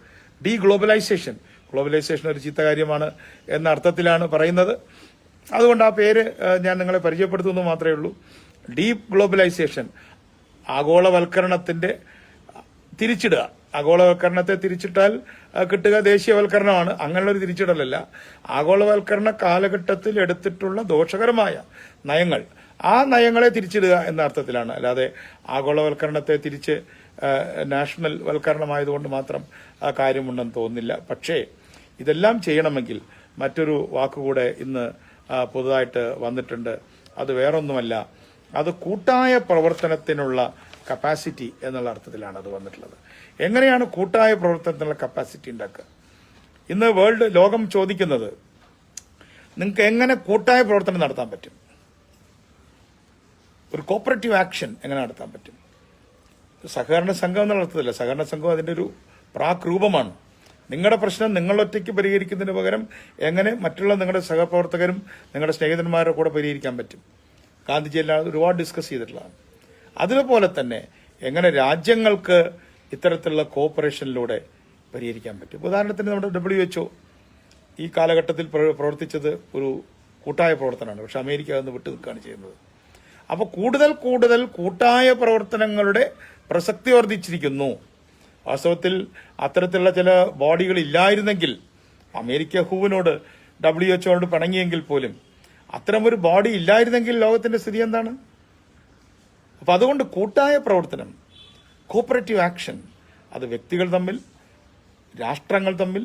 ഡീ ഗ്ലോബലൈസേഷൻ. ഗ്ലോബലൈസേഷൻ ഒരു ചീത്ത കാര്യമാണ് എന്ന അർത്ഥത്തിലാണ് പറയുന്നത്. അതുകൊണ്ട് ആ പേര് ഞാൻ നിങ്ങളെ പരിചയപ്പെടുത്തുന്നു മാത്രമേ ഉള്ളൂ. Deep globalisation, ആഗോളവൽക്കരണത്തിന്റെ തിരിച്ചിടുക. ആഗോളവൽക്കരണത്തെ തിരിച്ചിട്ടാൽ കിട്ടുക ദേശീയവൽക്കരണമാണ്. അങ്ങനെയുള്ളൊരു തിരിച്ചിടലല്ല. ആഗോളവൽക്കരണ കാലഘട്ടത്തിൽ എടുത്തിട്ടുള്ള ദോഷകരമായ നയങ്ങൾ, ആ നയങ്ങളെ തിരിച്ചിടുക എന്ന അർത്ഥത്തിലാണ്. അല്ലാതെ ആഗോളവൽക്കരണത്തെ തിരിച്ച് നാഷണൽ വൽക്കരണമായതുകൊണ്ട് മാത്രം ആ കാര്യമുണ്ടെന്ന് തോന്നുന്നില്ല. പക്ഷേ ഇതെല്ലാം ചെയ്യണമെങ്കിൽ മറ്റൊരു വാക്കുകൂടെ ഇന്ന് പുതുതായിട്ട് വന്നിട്ടുണ്ട്. അത് വേറൊന്നുമല്ല, അത് കൂട്ടായ പ്രവർത്തനത്തിനുള്ള കപ്പാസിറ്റി എന്നുള്ള അർത്ഥത്തിലാണ് അത് വന്നിട്ടുള്ളത്. എങ്ങനെയാണ് കൂട്ടായ പ്രവർത്തനത്തിനുള്ള കപ്പാസിറ്റി ഉണ്ടാക്കുക? ഇന്ന് ലോകം ചോദിക്കുന്നത് നിങ്ങൾക്ക് എങ്ങനെ കൂട്ടായ പ്രവർത്തനം നടത്താൻ പറ്റും, ഒരു കോപ്പറേറ്റീവ് ആക്ഷൻ എങ്ങനെ നടത്താൻ പറ്റും. സഹകരണ സംഘം എന്നുള്ള അർത്ഥത്തില്ല. സഹകരണ സംഘം അതിന്റെ ഒരു പ്രാക് രൂപമാണ്. നിങ്ങളുടെ പ്രശ്നം നിങ്ങൾ ഒറ്റയ്ക്ക് പരിഹരിക്കുന്നതിന് പകരം എങ്ങനെ മറ്റുള്ള നിങ്ങളുടെ സഹപ്രവർത്തകരും നിങ്ങളുടെ സ്നേഹിതന്മാരുടെ കൂടെ പരിഹരിക്കാൻ പറ്റും. ഗാന്ധിജി എല്ലാം ഒരുപാട് ഡിസ്കസ് ചെയ്തിട്ടുള്ളതാണ്. അതുപോലെ തന്നെ എങ്ങനെ രാജ്യങ്ങൾക്ക് ഇത്തരത്തിലുള്ള കോഓപ്പറേഷനിലൂടെ പരിഹരിക്കാൻ പറ്റും. ഉദാഹരണത്തിന് നമ്മുടെ WHO ഈ കാലഘട്ടത്തിൽ പ്രവർത്തിച്ചത് ഒരു കൂട്ടായ പ്രവർത്തനമാണ്. പക്ഷെ അമേരിക്ക അതൊന്ന് വിട്ടു നിൽക്കുകയാണ് ചെയ്യുന്നത്. അപ്പോൾ കൂടുതൽ കൂട്ടായ പ്രവർത്തനങ്ങളുടെ പ്രസക്തി വർദ്ധിച്ചിരിക്കുന്നു. വാസ്തവത്തിൽ അത്തരത്തിലുള്ള ചില ബോഡികൾ ഇല്ലായിരുന്നെങ്കിൽ, അമേരിക്ക ഹൂവിനോട് WHO പിണങ്ങിയെങ്കിൽ പോലും അത്തരമൊരു ബോഡി ഇല്ലായിരുന്നെങ്കിൽ ലോകത്തിന്റെ സ്ഥിതി എന്താണ്? അപ്പൊ അതുകൊണ്ട് കൂട്ടായ പ്രവർത്തനം, കോപ്പറേറ്റീവ് ആക്ഷൻ, അത് വ്യക്തികൾ തമ്മിൽ, രാഷ്ട്രങ്ങൾ തമ്മിൽ,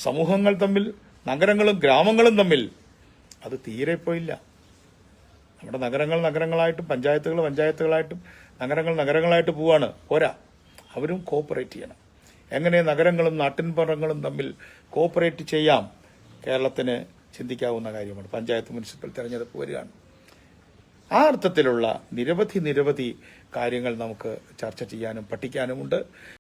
സമൂഹങ്ങൾ തമ്മിൽ, നഗരങ്ങളും ഗ്രാമങ്ങളും തമ്മിൽ, അത് തീരെ പോയില്ല. നമ്മുടെ നഗരങ്ങളായിട്ടും പഞ്ചായത്തുകളായിട്ടും നഗരങ്ങളായിട്ട് പോവാണ്. പോരാ, അവരും കോപ്പറേറ്റ് ചെയ്യണം. എങ്ങനെ നഗരങ്ങളും നാട്ടിൻപുറങ്ങളും തമ്മിൽ കോപ്പറേറ്റ് ചെയ്യാം, കേരളത്തിന് ചിന്തിക്കാവുന്ന കാര്യമാണ്. പഞ്ചായത്ത് മുനിസിപ്പൽ തെരഞ്ഞെടുപ്പ് വരികയാണ്. ആ അർത്ഥത്തിലുള്ള നിരവധി കാര്യങ്ങൾ നമുക്ക് ചർച്ച ചെയ്യാനും പഠിക്കാനുമുണ്ട്.